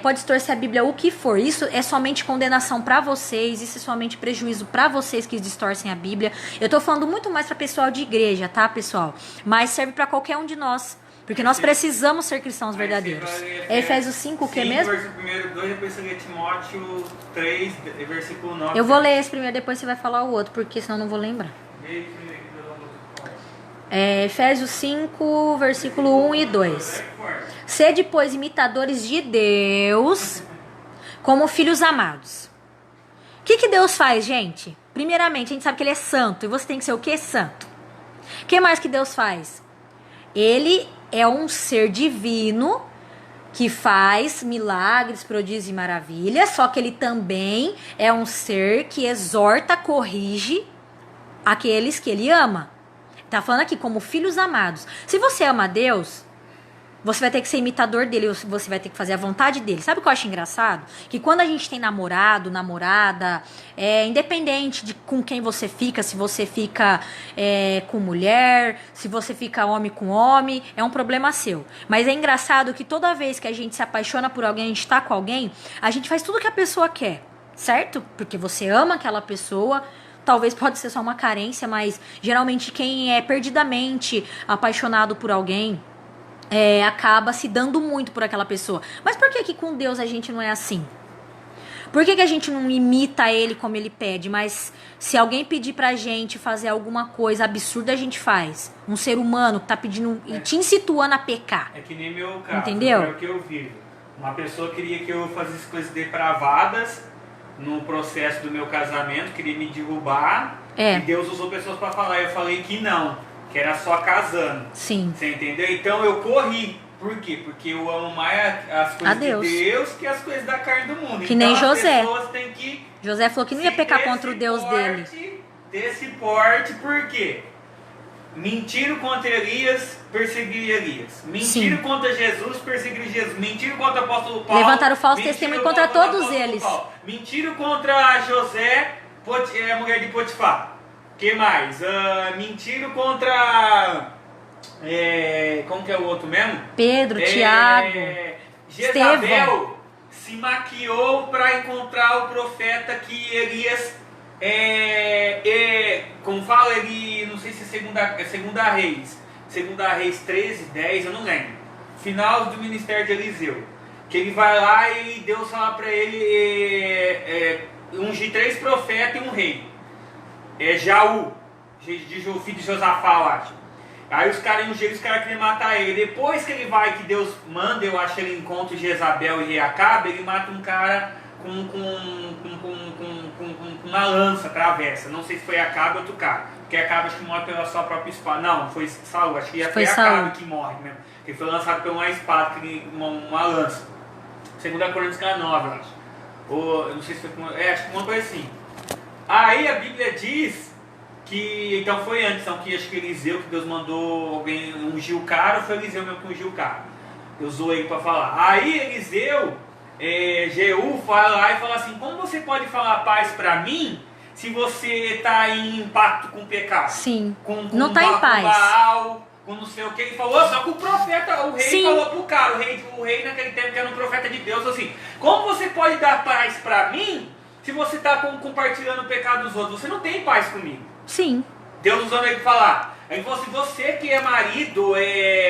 pode distorcer a Bíblia o que for. Isso é somente condenação pra vocês, isso é somente prejuízo pra vocês que distorcem a Bíblia. Eu tô falando muito mais pra pessoal de igreja, tá, pessoal? Mas serve pra qualquer um de nós, porque nós precisamos ser cristãos verdadeiros. É Efésios 5, o que mesmo? Versículo 2, depois você lê Timóteo 3, versículo 9. Eu vou ler esse primeiro, depois você vai falar o outro, porque senão eu não vou lembrar. Efésios 5, versículo 1 e 2. Sede, pois, imitadores de Deus, como filhos amados. O que Deus faz, gente? Primeiramente, a gente sabe que Ele é santo, e você tem que ser o que? Santo. O que mais que Deus faz? Ele é um ser divino que faz milagres, prodígios e maravilhas, só que Ele também é um ser que exorta, corrige aqueles que Ele ama. Tá falando aqui como filhos amados. Se você ama Deus, você vai ter que ser imitador dele, você vai ter que fazer a vontade dele. Sabe o que eu acho engraçado? Que quando a gente tem namorado, namorada, independente de com quem você fica, se você fica com mulher, se você fica homem com homem, é um problema seu. Mas é engraçado que toda vez que a gente se apaixona por alguém, a gente tá com alguém, a gente faz tudo que a pessoa quer, certo? Porque você ama aquela pessoa. Talvez pode ser só uma carência, mas geralmente quem é perdidamente apaixonado por alguém acaba se dando muito por aquela pessoa. Mas por que com Deus a gente não é assim? Por que a gente não imita Ele como Ele pede? Mas se alguém pedir pra gente fazer alguma coisa absurda, a gente faz. Um ser humano que tá pedindo e te incitando a pecar. É que nem meu caso. Entendeu? É o que eu vivo. Uma pessoa queria que eu fizesse coisas depravadas no processo do meu casamento, queria me derrubar, e Deus usou pessoas para falar. Eu falei que não, que era só casando. Sim. Você entendeu? Então eu corri. Por quê? Porque eu amo mais as coisas de Deus que as coisas da carne do mundo. Que então, nem José. As pessoas têm que José falou que não ia pecar contra o Deus dele. Desse porte, por quê? Mentiram contra Elias, perseguiram Elias. Mentiram contra Jesus, perseguiram Jesus. Mentiram contra o apóstolo Paulo. Levantaram falso testemunho contra todos eles. Mentiram contra José, a mulher de Potifar. Que mais? Mentiram contra... como que é o outro mesmo? Pedro, Tiago, Jezabel Estevão. se maquiou para encontrar o profeta que Elias... como fala, ele, não sei se é segunda Reis 13, 10, eu não lembro, final do ministério de Eliseu, que ele vai lá e Deus fala para ele ungir 3 profetas e um rei, Jaú, filho de Josafá, eu acho. Aí os caras ungiram, os caras queriam matar ele. Depois que ele vai, que Deus manda, eu acho, ele encontra Jezabel e rei Acabe, ele mata um cara com uma lança, travessa. Não sei se foi Acabe ou outro cara. Porque Acabe acho que morre pela sua própria espada. Não, foi Saul. Acho que foi Acabe que morre mesmo. Ele foi lançado por uma espada, uma lança. 2 Coríntios 9, eu acho. Ou, não sei se foi... acho que uma coisa assim. Aí a Bíblia diz que... Então foi antes, então, que acho que Eliseu, que Deus mandou alguém ungir o cara, ou foi Eliseu mesmo que ungiu o cara? Eu usou ele para falar. Aí Eliseu... Jeú vai lá e fala assim: como você pode falar paz para mim se você está em impacto com o pecado? Sim, com não está em paz. Baal, com não sei o que. Ele falou, só que o profeta, o rei Sim. falou pro cara, o rei naquele tempo que era um profeta de Deus, assim: como você pode dar paz para mim se você está compartilhando o pecado dos outros? Você não tem paz comigo. Sim. Deus usando ele para falar. Aí falou assim: você que é marido,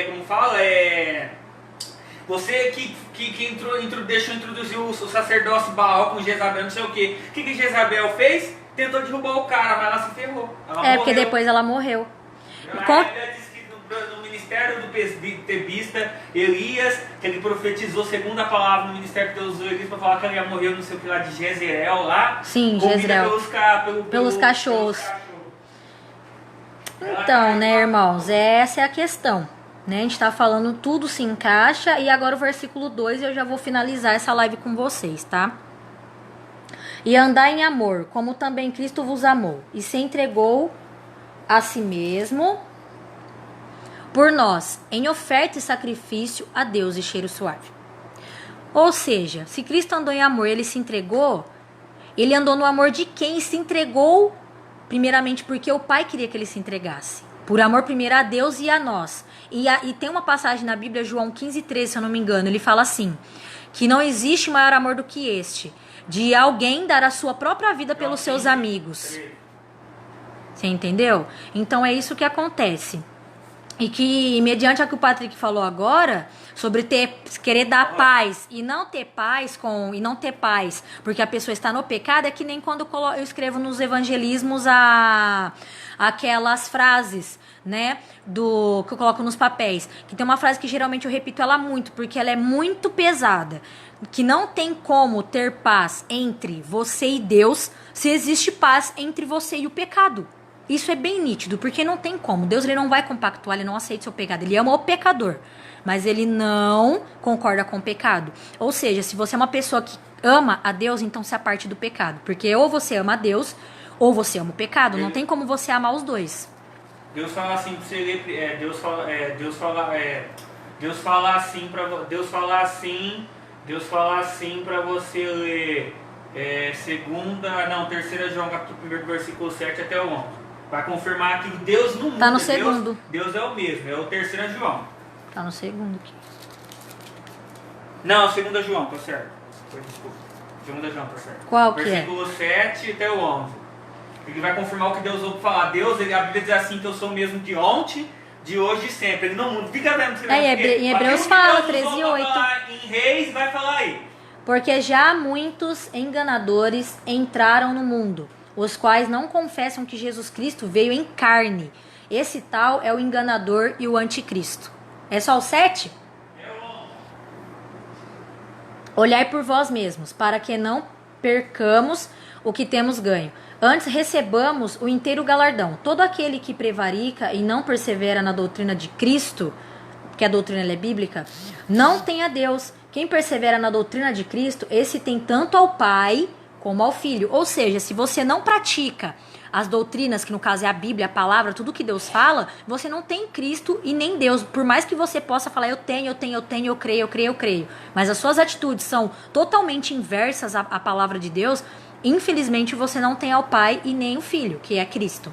como fala, você deixou introduzir o sacerdócio Baal com Jezabel, não sei o que. O que Jezabel fez? Tentou derrubar o cara, mas ela se ferrou. Ela morreu. Porque depois ela morreu. Ela disse que no ministério do tebista Elias, que ele profetizou segundo a palavra no ministério que Deus usou Elias para falar que ela ia morrer, não sei o que lá, de Jezreel lá. Sim, Jezreel. Pelos cachorros. Então, né, irmãos, essa é a questão. Né? A gente tá falando, tudo se encaixa. E agora o versículo 2 eu já vou finalizar essa live com vocês, tá? E andar em amor, como também Cristo vos amou, e se entregou a si mesmo por nós, em oferta e sacrifício a Deus e cheiro suave. Ou seja, se Cristo andou em amor, ele se entregou, ele andou no amor de quem se entregou, primeiramente porque o Pai queria que ele se entregasse. Por amor primeiro a Deus e a nós. E tem uma passagem na Bíblia, João 15:13, se eu não me engano, ele fala assim, que não existe maior amor do que este, de alguém dar a sua própria vida pelos seus amigos. Você entendeu? Então é isso que acontece. E que, mediante a que o Patrick falou agora, sobre querer dar paz e não ter paz porque a pessoa está no pecado, é que nem quando eu escrevo nos evangelismos aquelas frases, né, que eu coloco nos papéis, que tem uma frase que geralmente eu repito ela muito, porque ela é muito pesada, que não tem como ter paz entre você e Deus se existe paz entre você e o pecado. Isso é bem nítido, porque não tem como. Deus, ele não vai compactuar, ele não aceita seu pecado. Ele ama o pecador, mas ele não concorda com o pecado. Ou seja, se você é uma pessoa que ama a Deus, então se aparte do pecado. Porque ou você ama a Deus, ou você ama o pecado. Não tem como você amar os dois. Deus fala assim pra você ler, Deus fala assim para você ler 3 João capítulo 1, versículo 7 até o 11. Para confirmar que Deus não muda. Tá no segundo. Deus é o mesmo, é o 3 João. Tá no segundo aqui. Não, 2 João, tá certo. Desculpa. 2 João, tá certo. Qual que é? Versículo 7 até o 11. Ele vai confirmar o que Deus ouve falar. Deus, a Bíblia diz assim, que eu sou o mesmo de ontem, de hoje e sempre. Ele não muda. Fica vendo. Em Hebreus fala, 13:8. Em Reis, vai falar aí. Porque já muitos enganadores entraram no mundo, os quais não confessam que Jesus Cristo veio em carne. Esse tal é o enganador e o anticristo. É só o 7? Olhai por vós mesmos, para que não percamos o que temos ganho. Antes recebamos o inteiro galardão. Todo aquele que prevarica e não persevera na doutrina de Cristo, que a doutrina é bíblica, não tem a Deus. Quem persevera na doutrina de Cristo, esse tem tanto ao Pai como ao Filho. Ou seja, se você não pratica as doutrinas, que no caso é a Bíblia, a palavra, tudo que Deus fala, você não tem Cristo e nem Deus. Por mais que você possa falar, eu tenho, eu creio. Mas as suas atitudes são totalmente inversas à palavra de Deus, infelizmente você não tem ao Pai e nem o Filho, que é Cristo.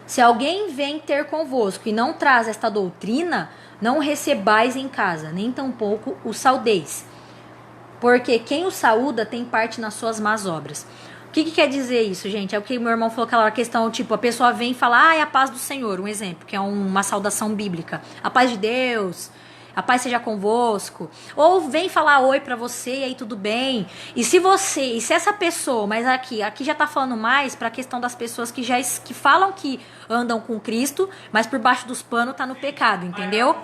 Se alguém vem ter convosco e não traz esta doutrina, não recebais em casa, nem tampouco o saudeis. Porque quem o saúda tem parte nas suas más obras. O que quer dizer isso, gente? É o que meu irmão falou, aquela questão, tipo, a pessoa vem e fala, é a paz do Senhor, um exemplo, que é uma saudação bíblica. A paz de Deus, a paz seja convosco. Ou vem falar oi pra você e aí tudo bem. E se essa pessoa, mas aqui já tá falando mais pra questão das pessoas que falam que andam com Cristo, mas por baixo dos panos tá no pecado, entendeu?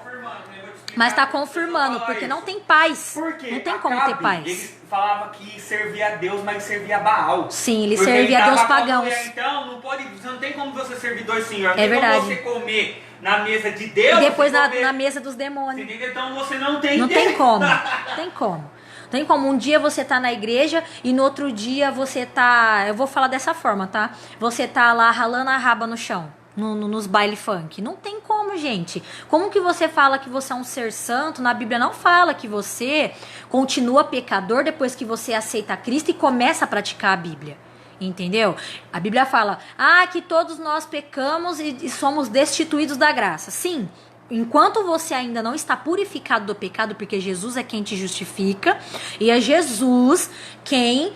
Mas tá confirmando, porque não tem paz. Porque não tem como ter paz. Ele falava que servia a Deus, mas servia a Baal. Sim, ele servia a Deus pagãos. Então, não tem como você servir dois senhores. Não É tem verdade. como você comer na mesa de Deus E depois comer na mesa dos demônios. Então você não tem Não tem como. Tem como. Um dia você tá na igreja e no outro dia você tá... Eu vou falar dessa forma, tá? Você tá lá ralando a raba no chão. Nos baile funk. Não tem como, gente. Como que você fala que você é um ser santo? Na Bíblia não fala que você continua pecador depois que você aceita Cristo e começa a praticar a Bíblia. Entendeu? A Bíblia fala, que todos nós pecamos e somos destituídos da graça. Sim. Enquanto você ainda não está purificado do pecado, porque Jesus é quem te justifica, e é Jesus quem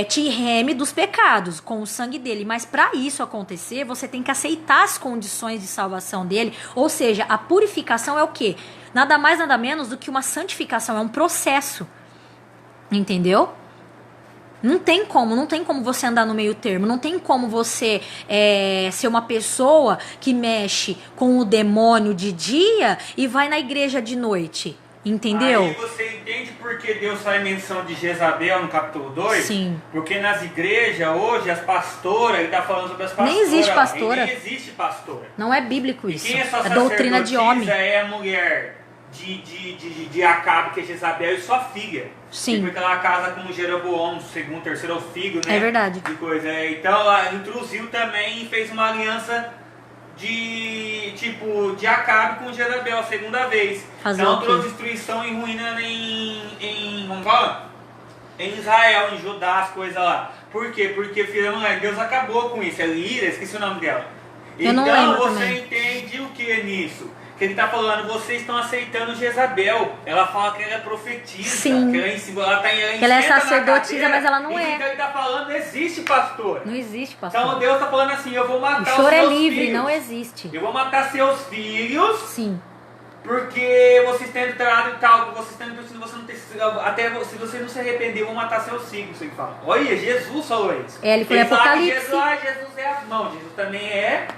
te reme dos pecados, com o sangue dele. Mas para isso acontecer, você tem que aceitar as condições de salvação dele, ou seja, a purificação é o quê? Nada mais, nada menos do que uma santificação, é um processo, entendeu? Não tem como você andar no meio termo, não tem como você ser uma pessoa que mexe com o demônio de dia e vai na igreja de noite, entendeu? Aí você entende por que Deus faz menção de Jezabel no capítulo 2? Sim. Porque nas igrejas hoje, as pastoras, ele está falando sobre as pastoras. Nem existe pastora. Nem existe pastora. Não é bíblico isso, E quem é doutrina de homem. É a mulher de Acabe, que é Jezabel, e sua filha. Sim. Porque ela casa com o Jeroboão, o segundo, terceiro filho, né? É verdade. De coisa. Então ela introduziu também e fez uma aliança de Acabe com Jezabel a segunda vez. Fazer então o quê? trouxe destruição e ruína como fala? Em Israel, em Judá, as coisas lá. Por quê? Porque, filha da mulher, Deus acabou com isso. É Lira, esqueci o nome dela. Eu não Então lembro você também. entende o que é nisso? Que ele está falando, vocês estão aceitando Jezabel. Ela fala que ela é profetisa. Sim. Que ela Ela é sacerdotisa, mas ela não é. Então ele está falando, não existe pastor. Não existe, pastor. Então Deus está falando assim, eu vou matar O os choro seus é livre, filhos. não existe. Eu vou matar seus filhos. Sim. Porque vocês têm entrado e tal, vocês têm você não tem, até se você não se arrepender, eu vou matar seus filhos, ele fala. Olha, Jesus falou isso. Ele foi em fala que Apocalipse. Jesus é a mão, Jesus também é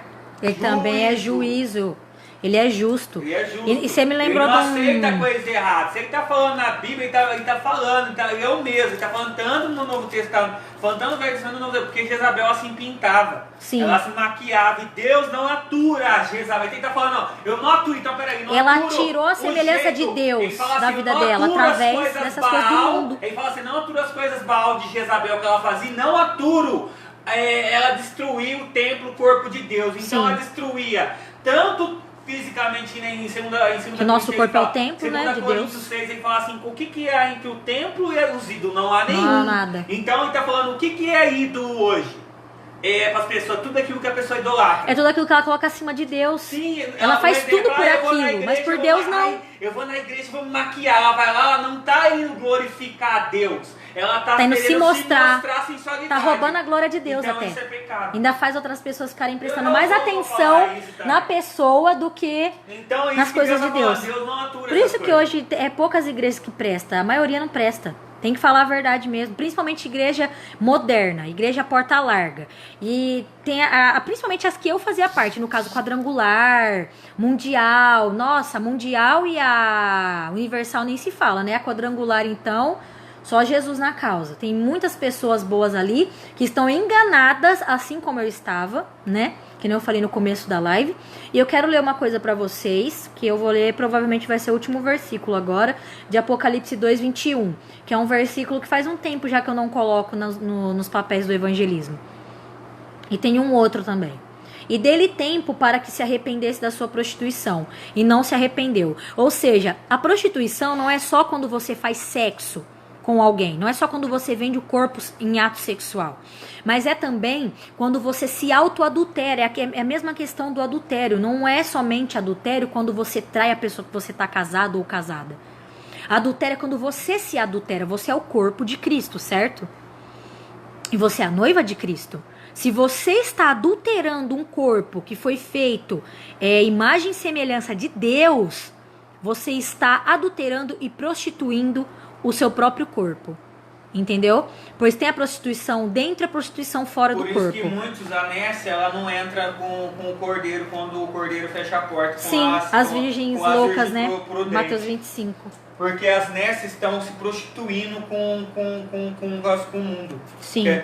Ele também é juízo. Ele é justo. Ele é justo. E você me lembrou ele não de aceita coisa errada. Se ele está falando na Bíblia, ele tá falando, ele é o mesmo. Ele está falando tanto no Novo Testamento, falando tanto no Velho Testamento, no Novo Testamento, porque Jezabel assim pintava. Sim. Ela se maquiava e Deus não atura Jezabel. Ele está falando, não, eu não aturo, então peraí, não Ela aturo tirou a semelhança de Deus Ele fala da assim, vida não dela, aturo através as coisas dessas coisas do Baal. mundo. Ele fala assim, não aturo as coisas Baal de Jezabel que ela fazia, não aturo. Ela destruiu o templo, o corpo de Deus. Então Sim. ela destruía tanto fisicamente, né, em segunda Que nosso corpo é o fala, templo, né, de Coríntios Deus. 6, ele fala assim, o que é entre o templo e os ídolos? Não há nenhum. Não há nada. Então ele está falando, o que é ídolo hoje? É para as pessoas, tudo aquilo que a pessoa idolatra. É tudo aquilo que ela coloca acima de Deus. Sim, Ela faz tudo por eu vou na aquilo, mas igreja, por eu Deus vou- não. ai, eu vou na igreja, vou me maquiar, ela vai lá, ela não está indo glorificar a Deus. Ela está Tá indo se mostrar. sensualidade. Tá roubando a glória de Deus então, até. Isso é pecado. Ainda faz outras pessoas ficarem prestando não mais vou atenção falar isso, tá? na pessoa do que Então, isso nas que coisas Deus de tá Deus. falando, Deus não atura Por isso essas que coisas. hoje é poucas igrejas que prestam, a maioria não presta. Tem que falar a verdade mesmo, principalmente igreja moderna, igreja porta larga. E tem principalmente as que eu fazia parte, no caso quadrangular, mundial. Nossa, mundial e a universal nem se fala, né? A quadrangular então, Só Jesus na causa. Tem muitas pessoas boas ali que estão enganadas, assim como eu estava, né? Que nem eu falei no começo da live. E eu quero ler uma coisa pra vocês, que eu vou ler, provavelmente vai ser o último versículo agora, de Apocalipse 2:21, que é um versículo que faz um tempo já que eu não coloco nos papéis do evangelismo. E tem um outro também. E dele tempo para que se arrependesse da sua prostituição, e não se arrependeu. Ou seja, a prostituição não é só quando você faz sexo com alguém, não é só quando você vende o corpo em ato sexual, mas é também quando você se autoadultera. É a mesma questão do adultério. Não é somente adultério quando você trai a pessoa que você está casado ou casada. Adultério é quando você se adultera. Você é o corpo de Cristo, certo? E você é a noiva de Cristo. Se você está adulterando um corpo que foi feito imagem e semelhança de Deus, você está adulterando e prostituindo o seu próprio corpo. Entendeu? Pois tem a prostituição dentro e a prostituição fora do corpo. Por isso que muitos, a Nessa, ela não entra com o cordeiro quando o cordeiro fecha a porta. Sim, as virgens loucas, né? Mateus 25. Porque as Nessas estão se prostituindo com o mundo. Sim.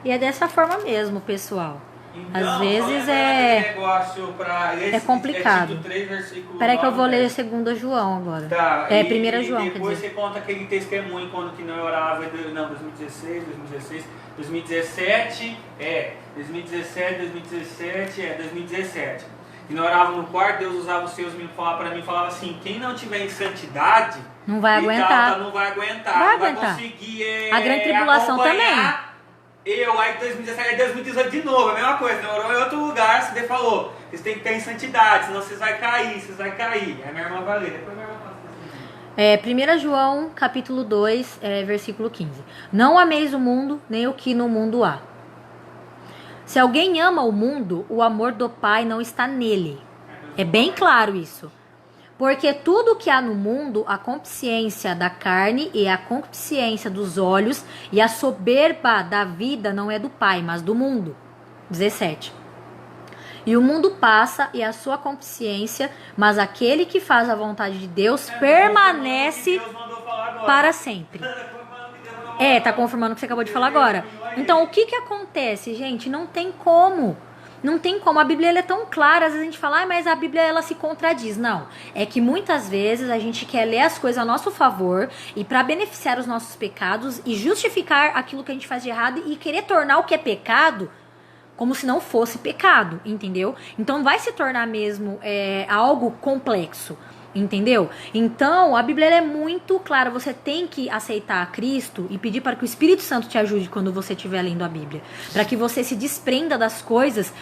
E é dessa forma mesmo, pessoal. Então, às vezes é complicado. Peraí que eu vou ler 2 João agora. Tá, 1 João, depois você conta aquele testemunho quando que não orava, não, 2016, 2017, 2017. E não orava no quarto, Deus usava os seus meninos para falar para mim, falava assim, quem não tiver em santidade, não vai aguentar. Não vai conseguir a grande tribulação também. Aí 2017, aí 2018 de novo, a mesma coisa, demorou em outro lugar, você falou, vocês têm que ter em santidade, senão vocês vão cair. Aí minha irmã vai ler, depois minha irmã fala. 1 João, capítulo 2, versículo 15. Não ameis o mundo, nem o que no mundo há. Se alguém ama o mundo, o amor do Pai não está nele. É bem claro isso. Porque tudo que há no mundo, a concupiscência da carne e a concupiscência dos olhos e a soberba da vida não é do Pai, mas do mundo. 17. E o mundo passa e a sua concupiscência, mas aquele que faz a vontade de Deus permanece para sempre. Tá confirmando o que você acabou de falar agora. Então, o que acontece, gente? Não tem como. Não tem como, a Bíblia ela é tão clara, às vezes a gente fala, mas a Bíblia ela se contradiz. Não, é que muitas vezes a gente quer ler as coisas a nosso favor e para beneficiar os nossos pecados e justificar aquilo que a gente faz de errado e querer tornar o que é pecado como se não fosse pecado, entendeu? Então vai se tornar mesmo algo complexo. Entendeu? Então, a Bíblia é muito clara. Você tem que aceitar a Cristo e pedir para que o Espírito Santo te ajude quando você estiver lendo a Bíblia. Para que você se desprenda das coisas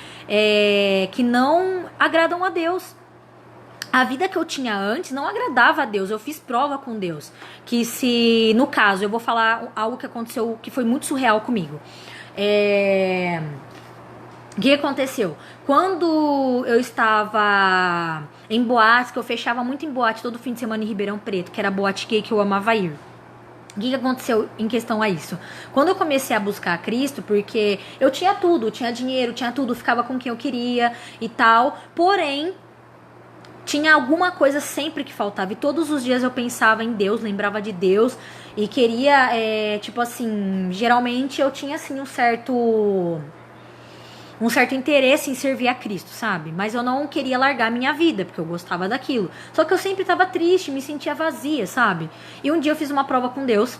que não agradam a Deus. A vida que eu tinha antes não agradava a Deus. Eu fiz prova com Deus. Que se, no caso, eu vou falar algo que aconteceu que foi muito surreal comigo. O que aconteceu? Quando eu estava em boates, que eu fechava muito em boate todo fim de semana em Ribeirão Preto, que era a boate gay que eu amava ir. O que aconteceu em questão a isso? Quando eu comecei a buscar a Cristo, porque eu tinha tudo, tinha dinheiro, tinha tudo, ficava com quem eu queria e tal, porém, tinha alguma coisa sempre que faltava. E todos os dias eu pensava em Deus, lembrava de Deus e queria, tipo assim, geralmente eu tinha assim um certo interesse em servir a Cristo, sabe? Mas eu não queria largar a minha vida, porque eu gostava daquilo. Só que eu sempre estava triste, me sentia vazia, sabe? E um dia eu fiz uma prova com Deus,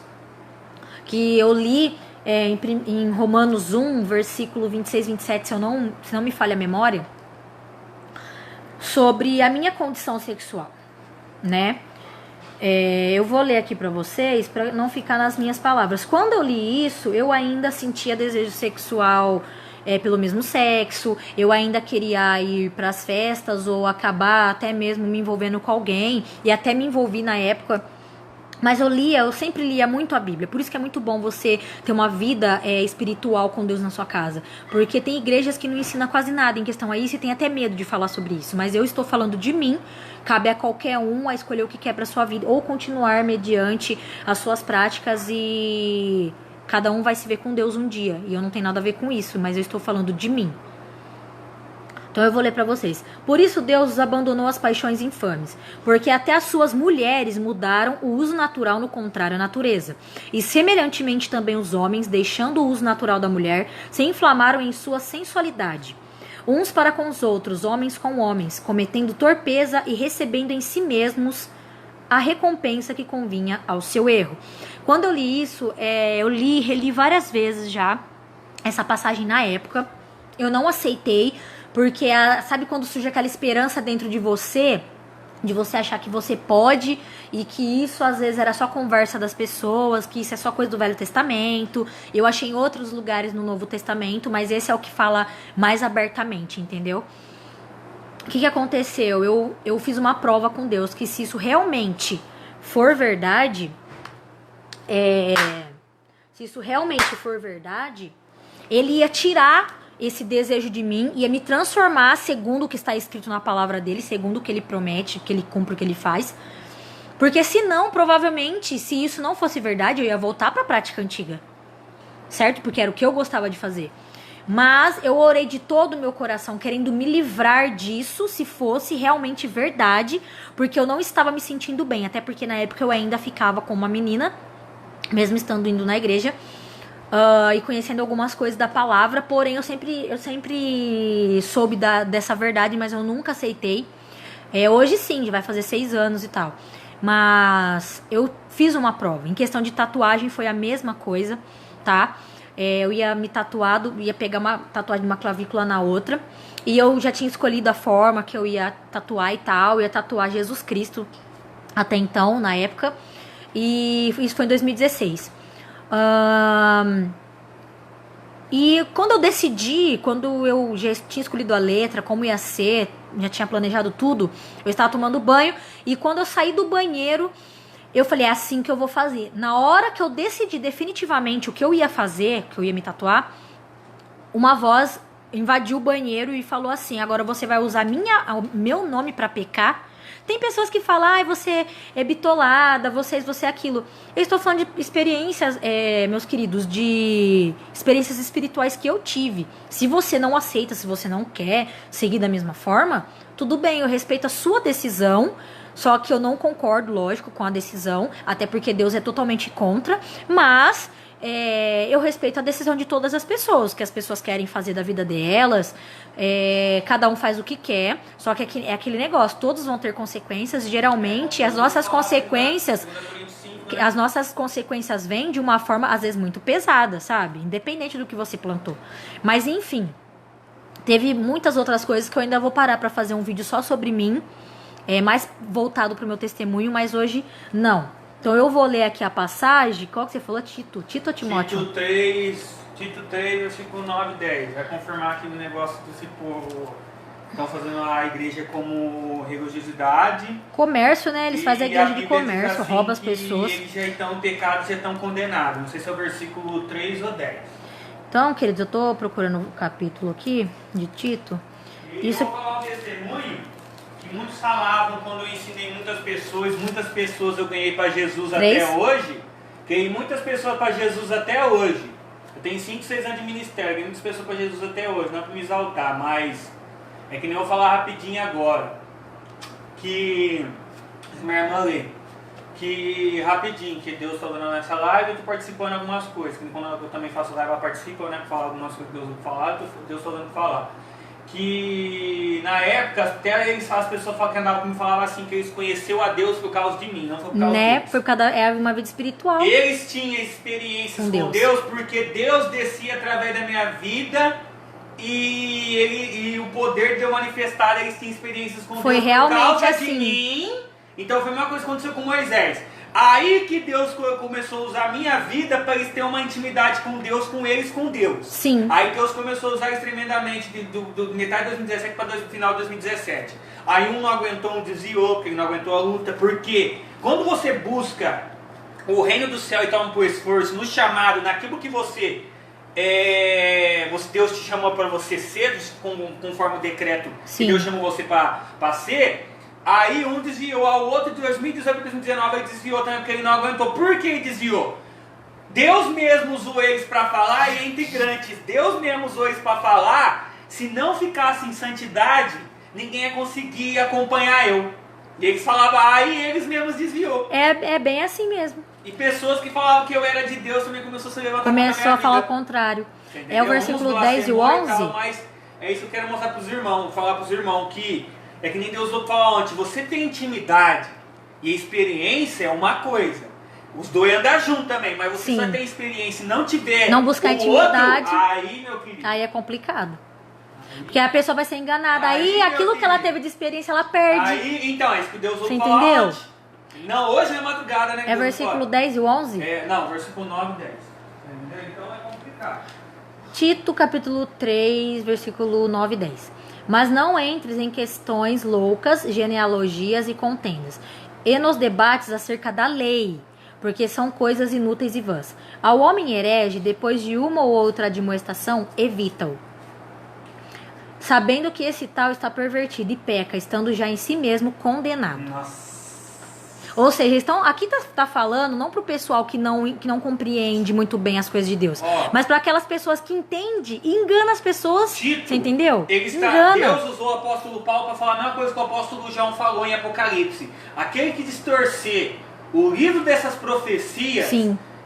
que eu li em Romanos 1, versículo 26, 27, se não me falha a memória, sobre a minha condição sexual, né? Eu vou ler aqui pra vocês, pra não ficar nas minhas palavras. Quando eu li isso, eu ainda sentia desejo sexual pelo mesmo sexo, eu ainda queria ir pras festas ou acabar até mesmo me envolvendo com alguém, e até me envolvi na época. Mas eu sempre lia muito a Bíblia. Por isso que é muito bom você ter uma vida espiritual com Deus na sua casa. Porque tem igrejas que não ensinam quase nada em questão a isso e tem até medo de falar sobre isso. Mas eu estou falando de mim. Cabe a qualquer um a escolher o que quer para sua vida. Ou continuar mediante as suas práticas e cada um vai se ver com Deus um dia. E eu não tenho nada a ver com isso, mas eu estou falando de mim. Então eu vou ler para vocês. Por isso Deus os abandonou as paixões infames, porque até as suas mulheres mudaram o uso natural no contrário à natureza. E semelhantemente também os homens, deixando o uso natural da mulher, se inflamaram em sua sensualidade. Uns para com os outros, homens com homens, cometendo torpeza e recebendo em si mesmos a recompensa que convinha ao seu erro. Quando eu li isso, eu li e reli várias vezes já essa passagem na época. Eu não aceitei, porque sabe quando surge aquela esperança dentro de você achar que você pode, e que isso às vezes era só conversa das pessoas, que isso é só coisa do Velho Testamento. Eu achei em outros lugares no Novo Testamento, mas esse é o que fala mais abertamente, entendeu? O que aconteceu? Eu fiz uma prova com Deus, que se isso realmente for verdade, Ele ia tirar esse desejo de mim, ia me transformar segundo o que está escrito na palavra dele, segundo o que ele promete, que ele cumpre, o que ele faz. Porque senão, provavelmente, se isso não fosse verdade, eu ia voltar para a prática antiga, certo? Porque era o que eu gostava de fazer. Mas eu orei de todo o meu coração, querendo me livrar disso, se fosse realmente verdade, porque eu não estava me sentindo bem. Até porque na época eu ainda ficava com uma menina, mesmo estando indo na igreja, e conhecendo algumas coisas da palavra. Porém, eu sempre soube dessa verdade, mas eu nunca aceitei. Hoje sim, vai fazer 6 anos e tal. Mas eu fiz uma prova. Em questão de tatuagem foi a mesma coisa, tá? Eu ia me tatuado, ia pegar uma tatuagem de uma clavícula na outra. E eu já tinha escolhido a forma que eu ia tatuar e tal. Eu ia tatuar Jesus Cristo até então, na época. E isso foi em 2016. E quando eu decidi, quando eu já tinha escolhido a letra, como ia ser, já tinha planejado tudo, eu estava tomando banho. E quando eu saí do banheiro, eu falei, é assim que eu vou fazer. Na hora que eu decidi definitivamente o que eu ia fazer, que eu ia me tatuar, uma voz invadiu o banheiro e falou assim, agora você vai usar meu nome pra pecar? Tem pessoas que falam, você é bitolada, você é aquilo. Eu estou falando de experiências, meus queridos, de experiências espirituais que eu tive. Se você não aceita, se você não quer seguir da mesma forma, tudo bem, eu respeito a sua decisão. Só que eu não concordo, lógico, com a decisão, até porque Deus é totalmente contra, mas eu respeito a decisão de todas as pessoas, que as pessoas querem fazer da vida delas, cada um faz o que quer, só que é aquele negócio, todos vão ter consequências, geralmente as nossas consequências vêm de uma forma, às vezes, muito pesada, sabe? Independente do que você plantou. Mas, enfim, teve muitas outras coisas que eu ainda vou parar pra fazer um vídeo só sobre mim, mais voltado pro meu testemunho, mas hoje não. Então eu vou ler aqui a passagem. Qual que você falou? Tito ou Timóteo? Tito 3, versículo 9 e 10. Vai confirmar aqui o negócio desse povo. Estão fazendo a igreja como religiosidade. Comércio, né? Eles fazem a igreja de comércio, assim, rouba as pessoas. E eles já estão pecados, já estão condenados. Não sei se é o versículo 3 ou 10. Então, queridos, eu tô procurando o capítulo aqui de Tito. E eu vou falar um testemunho. Muitos falavam quando eu ensinei muitas pessoas eu ganhei para Jesus 3? Até hoje. Ganhei muitas pessoas para Jesus até hoje. Eu tenho 5, 6 anos de ministério, ganhei muitas pessoas para Jesus até hoje. Não é para me exaltar, mas é que nem eu vou falar rapidinho agora. Que minha irmã lê. Que rapidinho, que Deus está dando nessa live, eu estou participando de algumas coisas. Que quando eu também faço live, ela participa, né? Para falar algumas coisas que Deus vai falar, Deus está dando para falar. Que na época até as pessoas que andavam comigo falavam assim, que eles conheceram a Deus por causa de mim, não foi por causa deles. Foi por causa uma vida espiritual. Eles tinham experiências com Deus porque Deus descia através da minha vida e o poder de eu manifestar, eles tinham experiências com foi Deus realmente por causa assim. De mim. Então foi a mesma coisa que aconteceu com Moisés. Aí que Deus começou a usar a minha vida para eles terem uma intimidade com Deus, com eles, com Deus. Sim. Aí Deus começou a usar isso tremendamente do metade de 2017 para o final de 2017. Aí um não aguentou, um desviou, porque ele não aguentou a luta. Porque quando você busca o reino do céu e toma por esforço, no chamado, naquilo que Deus te chamou para você ser, conforme o decreto que Deus chamou você para ser. Aí um desviou, ao outro de 2018 para 2019 ele desviou também porque ele não aguentou. Por que ele desviou? Deus mesmo usou eles para falar e entre grandes. Deus mesmo usou eles para falar se não ficasse em santidade, ninguém ia conseguir acompanhar eu. E eles falavam, aí eles mesmos desviou. É bem assim mesmo. E pessoas que falavam que eu era de Deus também começou a se levantar. Começou a falar o contrário. É o versículo 10 e o 11. Mas é isso que eu quero mostrar para os irmãos, falar para os irmãos que é que nem Deus falou ontem, você tem intimidade e experiência é uma coisa. Os dois andam juntos também, mas você só tem experiência e não tiver não buscar intimidade, outro, aí, meu querido. Aí é complicado. Porque a pessoa vai ser enganada. Aí aquilo que ela teve de experiência, ela perde. Aí, então, é isso que Deus você entendeu? Ontem. Não, hoje é madrugada, né? É versículo 10 e 11? Não, versículo 9 e 10. Então é complicado. Tito, capítulo 3, versículo 9 e 10. Mas não entres em questões loucas, genealogias e contendas, e nos debates acerca da lei, porque são coisas inúteis e vãs. Ao homem herege, depois de uma ou outra admoestação, evita-o, sabendo que esse tal está pervertido e peca, estando já em si mesmo condenado. Nossa. Ou seja, aqui tá falando não pro pessoal que não compreende muito bem as coisas de Deus, mas para aquelas pessoas que entendem e engana as pessoas. Tito, você entendeu? Engana. Deus usou o apóstolo Paulo para falar a mesma coisa que o apóstolo João falou em Apocalipse. Aquele que distorcer o livro dessas profecias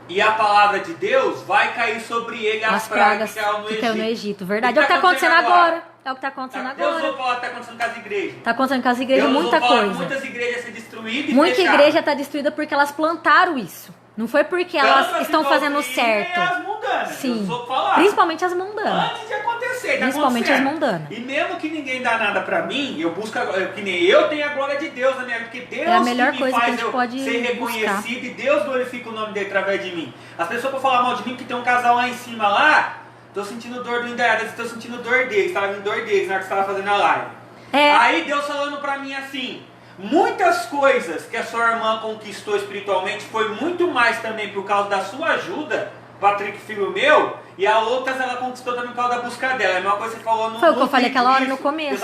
e a palavra de Deus, vai cair sobre ele as pragas que caiu no Egito. Verdade. É o que tá acontecendo agora. É o que tá acontecendo agora. Deus usou falar que tá acontecendo com as igrejas. Tá acontecendo com as igrejas muita coisa. Muitas igrejas ser destruídas e muita igreja tá destruída porque elas plantaram isso. Não foi porque elas estão fazendo certo. As mundanas. Sim. Principalmente as mundanas. Antes de acontecer, principalmente as mundanas. E mesmo que ninguém dá nada pra mim, eu busco, que nem eu tenho a glória de Deus na minha vida, porque Deus é a melhor que me coisa faz que a gente pode ser reconhecido buscar. E Deus glorifica o nome dele através de mim. As pessoas pra falar mal de mim, que tem um casal lá em cima lá, tô sentindo dor do Indaiadas, tô sentindo dor deles, tava vindo dor deles na hora que você tava fazendo a live. Aí Deus falando pra mim assim, muitas coisas que a sua irmã conquistou espiritualmente foi muito mais também por causa da sua ajuda, Patrick, filho meu, e a outras ela conquistou também por causa da busca dela. É a mesma coisa que você falou no Foi o que eu falei aquela hora no começo. Deus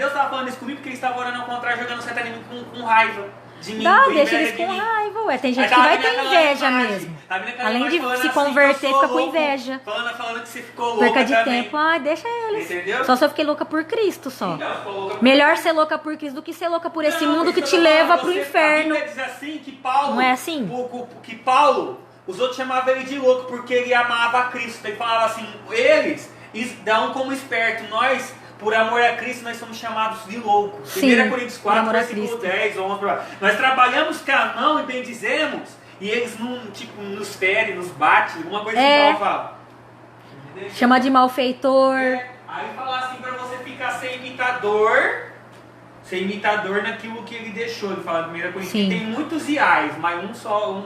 estava falando isso comigo porque ele estava orando ao contrário, jogando satanismo com raiva de mim. Deixa eles com raiva, ué. Tem gente que vai ter inveja mesmo. Além de se converter, fica com inveja. Falando que você ficou louca perca de também. tempo, deixa eles. Entendeu? Só se eu fiquei louca por Cristo, só. Então, melhor ser louca por Cristo do que ser louca por esse mundo que te leva pro inferno. Diz assim que Paulo, não é assim? Que Paulo, os outros chamavam ele de louco porque ele amava a Cristo. Ele falava assim, eles dão como esperto, nós, por amor a Cristo, nós somos chamados de loucos. 1 Coríntios 4, versículo 10, 11. Nós trabalhamos com a mão e bendizemos, e eles nos ferem, nos batem, alguma coisa que Paulo fala. Chama de malfeitor. Aí fala assim pra você ficar ser imitador naquilo que ele deixou. Ele fala em 1 Coríntios que tem muitos iais, mas um só,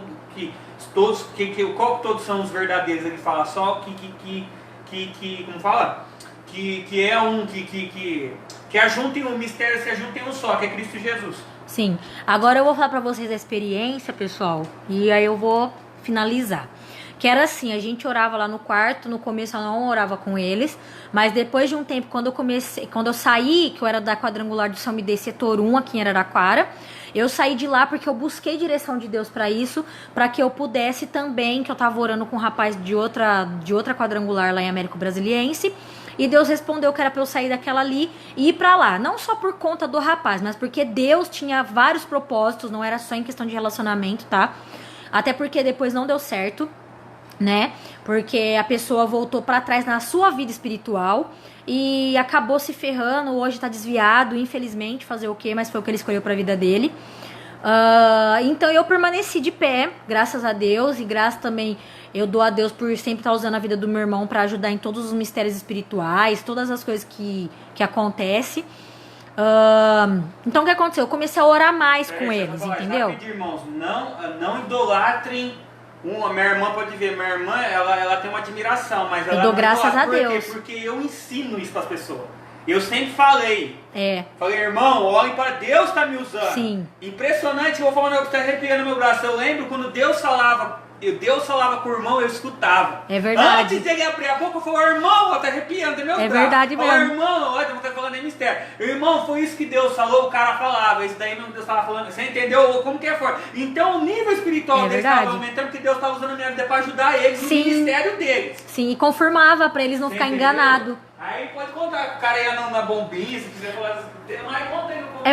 qual todos são os verdadeiros? Ele fala só como fala? Que é um, que ajuntem um mistério, se ajuntem um só, que é Cristo Jesus. Sim. Agora eu vou falar pra vocês a experiência, pessoal, e aí eu vou finalizar. Que era assim, a gente orava lá no quarto, no começo eu não orava com eles, mas depois de um tempo, quando eu saí, que eu era da quadrangular do São Midei Setor 1, aqui em Araraquara, eu saí de lá porque eu busquei direção de Deus pra isso, pra que eu pudesse também, que eu tava orando com um rapaz de outra quadrangular lá em Américo Brasiliense, e Deus respondeu que era pra eu sair daquela ali e ir pra lá. Não só por conta do rapaz, mas porque Deus tinha vários propósitos, não era só em questão de relacionamento, tá? Até porque depois não deu certo, né? Porque a pessoa voltou pra trás na sua vida espiritual e acabou se ferrando, hoje tá desviado, infelizmente, fazer o quê? Mas foi o que ele escolheu pra vida dele. Então eu permaneci de pé, graças a Deus, e graças também eu dou a Deus por sempre estar usando a vida do meu irmão para ajudar em todos os mistérios espirituais, todas as coisas que acontecem. Então o que aconteceu? Eu comecei a orar mais com eles, entendeu? Rapidinho, irmãos, não idolatrem. Minha irmã pode ver, minha irmã ela tem uma admiração, mas ela eu dou graças a Deus. Porque eu ensino isso para as pessoas. Eu sempre falei. Falei, irmão, olhem para Deus está me usando. Sim. Impressionante, eu vou falar um negócio que está arrepiando meu braço. Eu lembro quando Deus falava com o irmão, eu escutava. É verdade. Antes dele abrir a boca, eu falei, irmão, tá arrepiando, meu braço. É verdade mesmo. Irmão, olha, eu vou estar falando em mistério. Irmão, foi isso que Deus falou, o cara falava. Isso daí mesmo Deus estava falando. Você entendeu como que é forte? Então o nível espiritual deles estava aumentando, porque Deus estava usando a minha vida para ajudar eles no ministério deles. Sim, e confirmava para eles não ficarem enganados. Aí pode contar, o cara ia na bombinha, se quiser falar assim, mas conta aí no começo.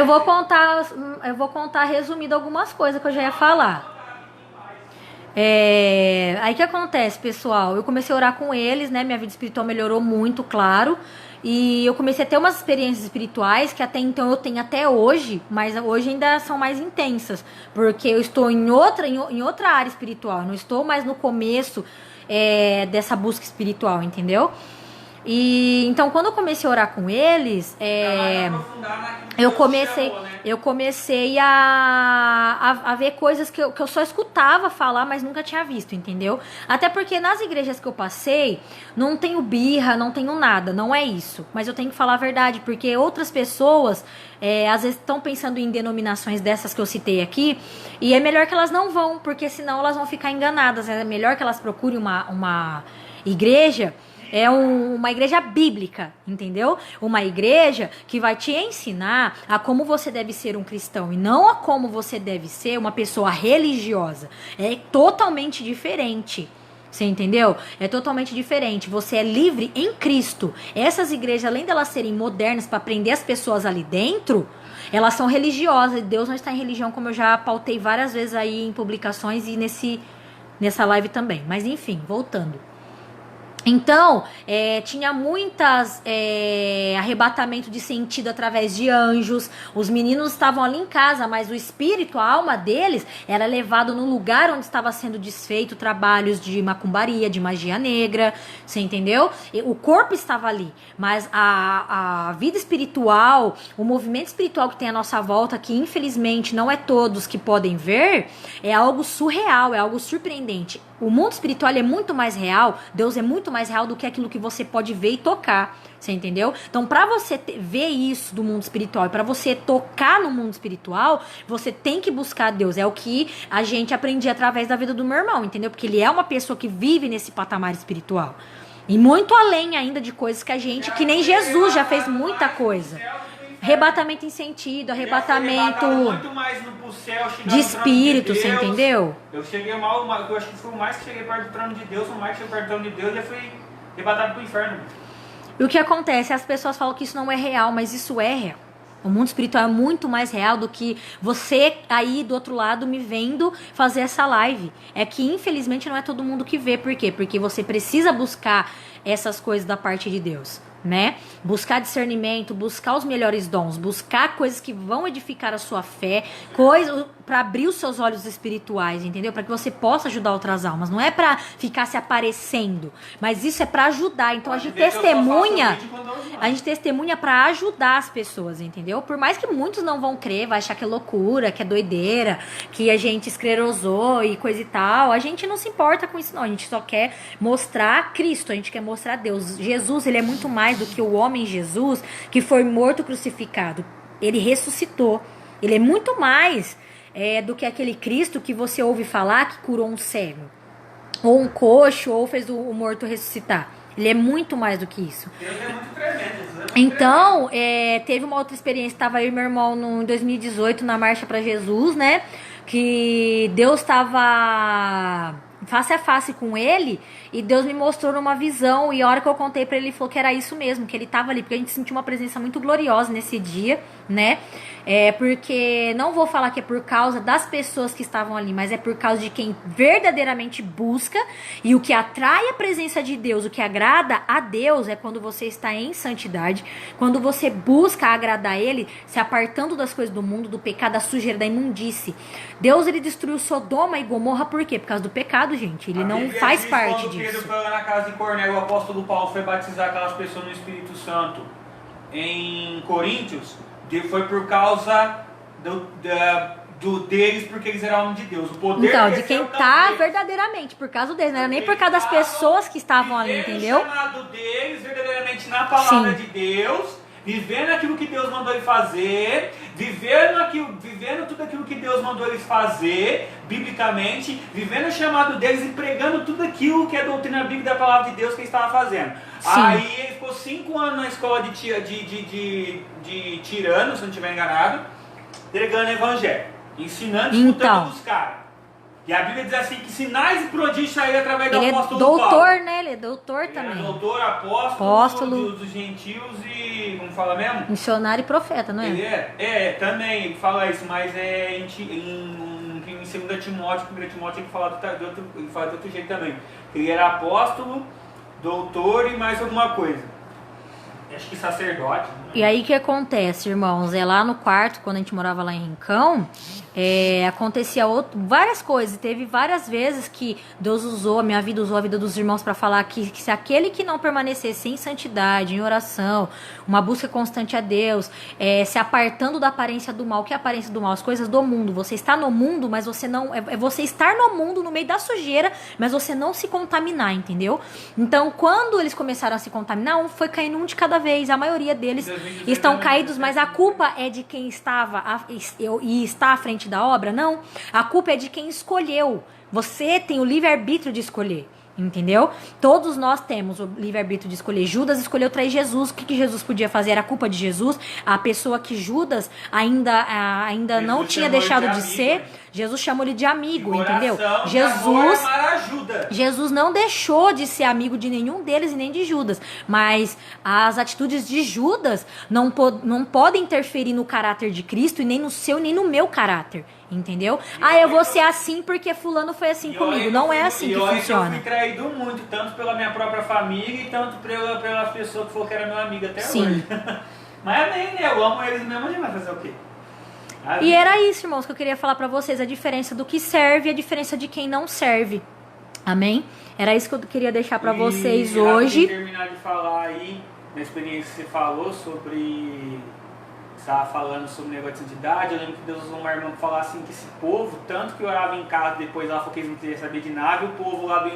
Eu vou contar resumido algumas coisas que eu já ia falar. Aí que acontece, pessoal? Eu comecei a orar com eles, né? Minha vida espiritual melhorou muito, claro. E eu comecei a ter umas experiências espirituais que até então eu tenho até hoje, mas hoje ainda são mais intensas. Porque eu estou em outra área espiritual. Eu não estou mais no começo dessa busca espiritual, entendeu? E então quando eu comecei a orar com eles, eu comecei a ver coisas que eu só escutava falar, mas nunca tinha visto, entendeu? Até porque nas igrejas que eu passei, não tenho birra, não tenho nada, não é isso. Mas eu tenho que falar a verdade, porque outras pessoas às vezes estão pensando em denominações dessas que eu citei aqui, e é melhor que elas não vão, porque senão elas vão ficar enganadas. É melhor que elas procurem uma igreja. Uma igreja bíblica, entendeu? Uma igreja que vai te ensinar a como você deve ser um cristão e não a como você deve ser uma pessoa religiosa. É totalmente diferente. Você entendeu? É totalmente diferente. Você é livre em Cristo. Essas igrejas, além delas serem modernas para prender as pessoas ali dentro, elas são religiosas. Deus não está em religião, como eu já pautei várias vezes aí em publicações e nessa live também. Mas enfim, voltando. Então, tinha muitas arrebatamento de sentido através de anjos. Os meninos estavam ali em casa, mas o espírito, a alma deles, era levado no lugar onde estava sendo desfeito trabalhos de macumbaria, de magia negra, você entendeu? O corpo estava ali, mas a vida espiritual, o movimento espiritual que tem à nossa volta, que infelizmente não é todos que podem ver, é algo surreal, é algo surpreendente. O mundo espiritual é muito mais real, Deus é muito mais real do que aquilo que você pode ver e tocar, você entendeu? Então, pra você ver isso do mundo espiritual e pra você tocar no mundo espiritual, você tem que buscar Deus. É o que a gente aprendia através da vida do meu irmão, entendeu? Porque ele é uma pessoa que vive nesse patamar espiritual. E muito além ainda de coisas que nem Jesus já fez muita coisa. Arrebatamento em sentido, arrebatamento muito mais no céu, de espírito, você entendeu? Eu cheguei eu acho que foi o mais que cheguei perto do trono de Deus, o mais que cheguei perto do trono de Deus, já fui arrebatado pro inferno. E o que acontece? As pessoas falam que isso não é real, mas isso é real. O mundo espiritual é muito mais real do que você aí do outro lado me vendo fazer essa live. É que infelizmente não é todo mundo que vê. Por quê? Porque você precisa buscar essas coisas da parte de Deus, né? Buscar discernimento, buscar os melhores dons, buscar coisas que vão edificar a sua fé, coisas para abrir os seus olhos espirituais, entendeu? Para que você possa ajudar outras almas. Não é para ficar se aparecendo, mas isso é para ajudar. Então a gente testemunha para ajudar as pessoas, entendeu? Por mais que muitos não vão crer, vai achar que é loucura, que é doideira, que a gente esclerosou e coisa e tal, a gente não se importa com isso não. A gente só quer mostrar Cristo, a gente quer mostrar Deus. Jesus, ele é muito mais do que o homem Jesus que foi morto crucificado. Ele ressuscitou. Ele é muito mais do que aquele Cristo que você ouve falar que curou um cego, ou um coxo, ou fez o morto ressuscitar. Ele é muito mais do que isso. Deus é muito tremendo. Então, teve uma outra experiência. Estava eu e meu irmão em 2018 na Marcha para Jesus, né? Que Deus estava face a face com ele, e Deus me mostrou numa visão, e a hora que eu contei pra ele, ele falou que era isso mesmo, que ele tava ali, porque a gente sentiu uma presença muito gloriosa nesse dia, né? Porque não vou falar que é por causa das pessoas que estavam ali, mas é por causa de quem verdadeiramente busca, e o que atrai a presença de Deus, o que agrada a Deus é quando você está em santidade, quando você busca agradar Ele, se apartando das coisas do mundo, do pecado, da sujeira, da imundície. Deus, ele destruiu Sodoma e Gomorra por quê? Por causa do pecado, gente. Ele não faz parte disso. Pedro foi lá na casa de Cornélio, o apóstolo Paulo foi batizar aquelas pessoas no Espírito Santo em Coríntios, foi por causa deles, porque eles eram homens de Deus. O poder então, de quem tá verdadeiramente, por causa deles, não era nem por causa das pessoas que estavam ali, entendeu? O chamado deles, verdadeiramente na palavra de Deus, vivendo aquilo que Deus mandou ele fazer, vivendo tudo aquilo que Deus mandou eles fazer, biblicamente, vivendo o chamado deles e pregando tudo aquilo que é a doutrina bíblica da palavra de Deus que ele estava fazendo. Sim. Aí ele ficou 5 anos na escola de tirano, se não estiver enganado, pregando o evangelho, ensinando e disputando os caras. E a Bíblia diz assim, que sinais e prodígios saíram através do apóstolo Paulo. Doutor, né? Ele ler, doutor Ele também. era doutor, apóstolo dos gentios e, como fala mesmo? Missionário e profeta, não é? Ele também, ele fala isso, mas em 2 Timóteo, 1 Timóteo ele fala de outro jeito também. Ele era apóstolo, doutor e mais alguma coisa. Acho que sacerdote. E aí o que acontece, irmãos? Lá no quarto, quando a gente morava lá em Rincão, acontecia várias coisas. Teve várias vezes que Deus usou, a minha vida usou a vida dos irmãos para falar que se aquele que não permanecesse em santidade, em oração, uma busca constante a Deus, se apartando da aparência do mal. O que é a aparência do mal? As coisas do mundo. Você está no mundo, mas você não... É você estar no mundo, no meio da sujeira, mas você não se contaminar, entendeu? Então, quando eles começaram a se contaminar, foi caindo um de cada vez. A maioria deles estão caídos, mas a culpa é de quem estava e está à frente da obra? Não. A culpa é de quem escolheu. Você tem o livre-arbítrio de escolher. Entendeu? Todos nós temos o livre-arbítrio de escolher. Judas escolheu trair Jesus. O que Jesus podia fazer? Era culpa de Jesus. A pessoa que Judas ainda não tinha deixado de ser, Jesus chamou ele de amigo, entendeu? Jesus não deixou de ser amigo de nenhum deles e nem de Judas. Mas as atitudes de Judas não podem interferir no caráter de Cristo e nem no seu nem no meu caráter. Entendeu? Eu vou ser assim porque fulano foi assim comigo. Não é assim que funciona. Eu fui traído muito, tanto pela minha própria família e tanto pela pessoa que falou que era meu amigo até hoje. Mas amém, né? Eu amo eles mesmo, a gente vai fazer o quê? E era isso, irmãos, que eu queria falar pra vocês. A diferença do que serve e a diferença de quem não serve. Amém? Era isso que eu queria deixar pra vocês hoje. Pra terminar de falar aí, da experiência que você falou sobre... Estava falando sobre o negócio de santidade. Eu lembro que Deus usou uma irmã para falar assim, que esse povo, tanto que orava em casa, depois ela falou que eles não queriam saber de nada, e o povo lá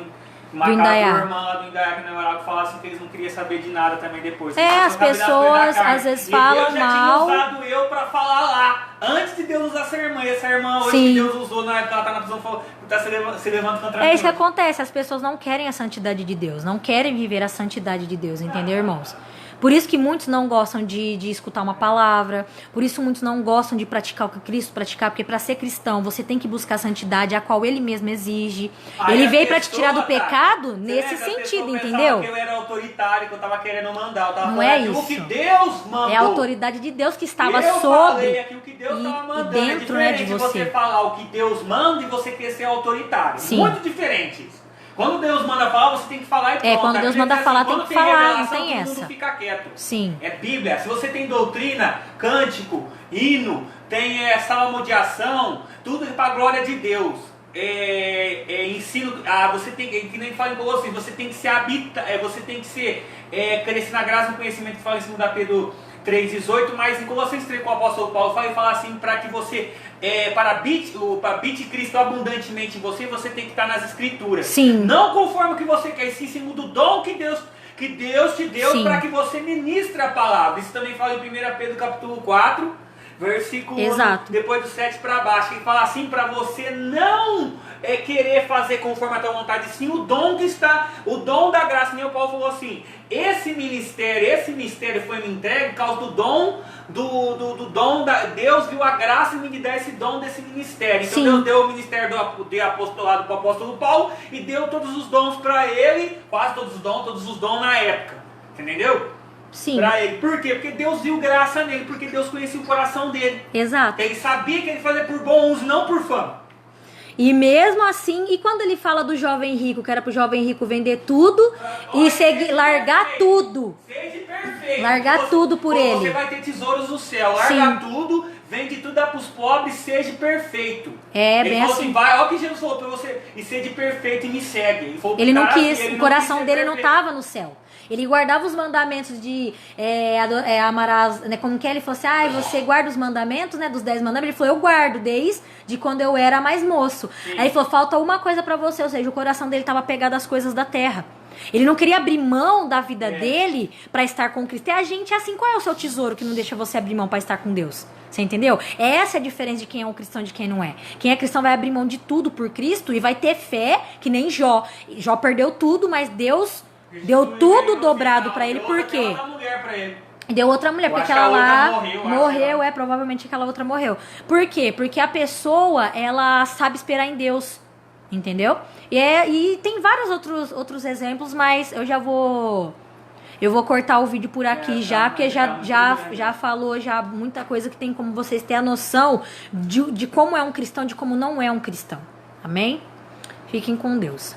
uma casa da irmã lá do Indaiá, que não orava, falava assim que eles não queriam saber de nada também depois. As pessoas às vezes falam mal. Deus já tinha usado eu para falar lá, antes de Deus usar essa irmã. E essa irmã hoje que Deus usou na época que ela tá na prisão, falou que tá se levando contra mim. É isso que acontece, as pessoas não querem a santidade de Deus, não querem viver a santidade de Deus, entendeu, irmãos? Por isso que muitos não gostam de escutar uma palavra, por isso muitos não gostam de praticar o que Cristo praticava, porque para ser cristão você tem que buscar a santidade a qual ele mesmo exige. Ele veio para te tirar do pecado nesse sentido, entendeu? Que eu era autoritário, que eu tava querendo mandar, eu tava não é isso. O que Deus mandou. É a autoridade de Deus que estava sobre aqui, o que Deus tava mandando. E dentro, é de você falar o que Deus manda e você querer ser autoritário. Sim. Muito diferente isso. Quando Deus manda falar, você tem que falar e pronto. Quando Deus manda falar, tem que falar, não tem todo essa. mundo fica quieto. Sim. É Bíblia. Se você tem doutrina, cântico, hino, tem salmodiação, tudo para a glória de Deus. Ensino, você tem que nem fala em Colossenses, você tem que se habitar, você tem que ser crescer na graça e no conhecimento, que fala em 2 Pedro 3,18, mas em Colossenses 3, com o apóstolo Paulo fala assim, para que você, para habite Cristo abundantemente em você, você tem que estar nas escrituras. Sim. Não conforme o que você quer, sim segundo o dom que Deus te deu para que você ministre a palavra. Isso também fala em 1 Pedro capítulo 4, versículo depois do 7 para baixo, que fala assim, para você não querer fazer conforme a tua vontade, sim o dom que está, o dom da graça. Nem o Paulo falou assim, esse mistério foi me entregue por causa do dom, do dom da Deus viu a graça em me dar esse dom desse ministério. Então Deus deu o ministério do apostolado para o apóstolo Paulo e deu todos os dons para ele, quase todos os dons na época, entendeu? Sim. Pra ele. Por quê? Porque Deus viu graça nele, porque Deus conhecia o coração dele. Exato. Ele sabia que ele fazia por bom uso, não por fama. E mesmo assim, e quando ele fala do jovem rico, que era pro jovem rico vender tudo e largar tudo. Seja perfeito. Largar tudo por ele. Você vai ter tesouros no céu. Larga tudo, vende tudo, dá pros pobres, seja perfeito. Ele bem falou assim. Olha o que Jesus falou pra você, e seja perfeito e me segue. Ele não quis, o coração dele não tava no céu. Ele guardava os mandamentos de amarás, né, como que é? Ele falou assim, você guarda os mandamentos, né, dos 10 mandamentos? Ele falou, eu guardo desde quando eu era mais moço. Sim. Aí ele falou, falta uma coisa pra você, ou seja, o coração dele estava pegado às coisas da terra. Ele não queria abrir mão da vida dele pra estar com Cristo. E a gente é assim, qual é o seu tesouro que não deixa você abrir mão pra estar com Deus? Você entendeu? Essa é a diferença de quem é um cristão e de quem não é. Quem é cristão vai abrir mão de tudo por Cristo e vai ter fé, que nem Jó. Jó perdeu tudo, mas Deus deu tudo dobrado pra ele. Por quê? Deu outra mulher, porque aquela lá morreu, provavelmente aquela outra morreu. Por quê? Porque a pessoa, ela sabe esperar em Deus. Entendeu? E tem vários outros exemplos, mas eu vou cortar o vídeo por aqui porque já falou já muita coisa que tem como vocês terem a noção de como é um cristão, de como não é um cristão. Amém? Fiquem com Deus.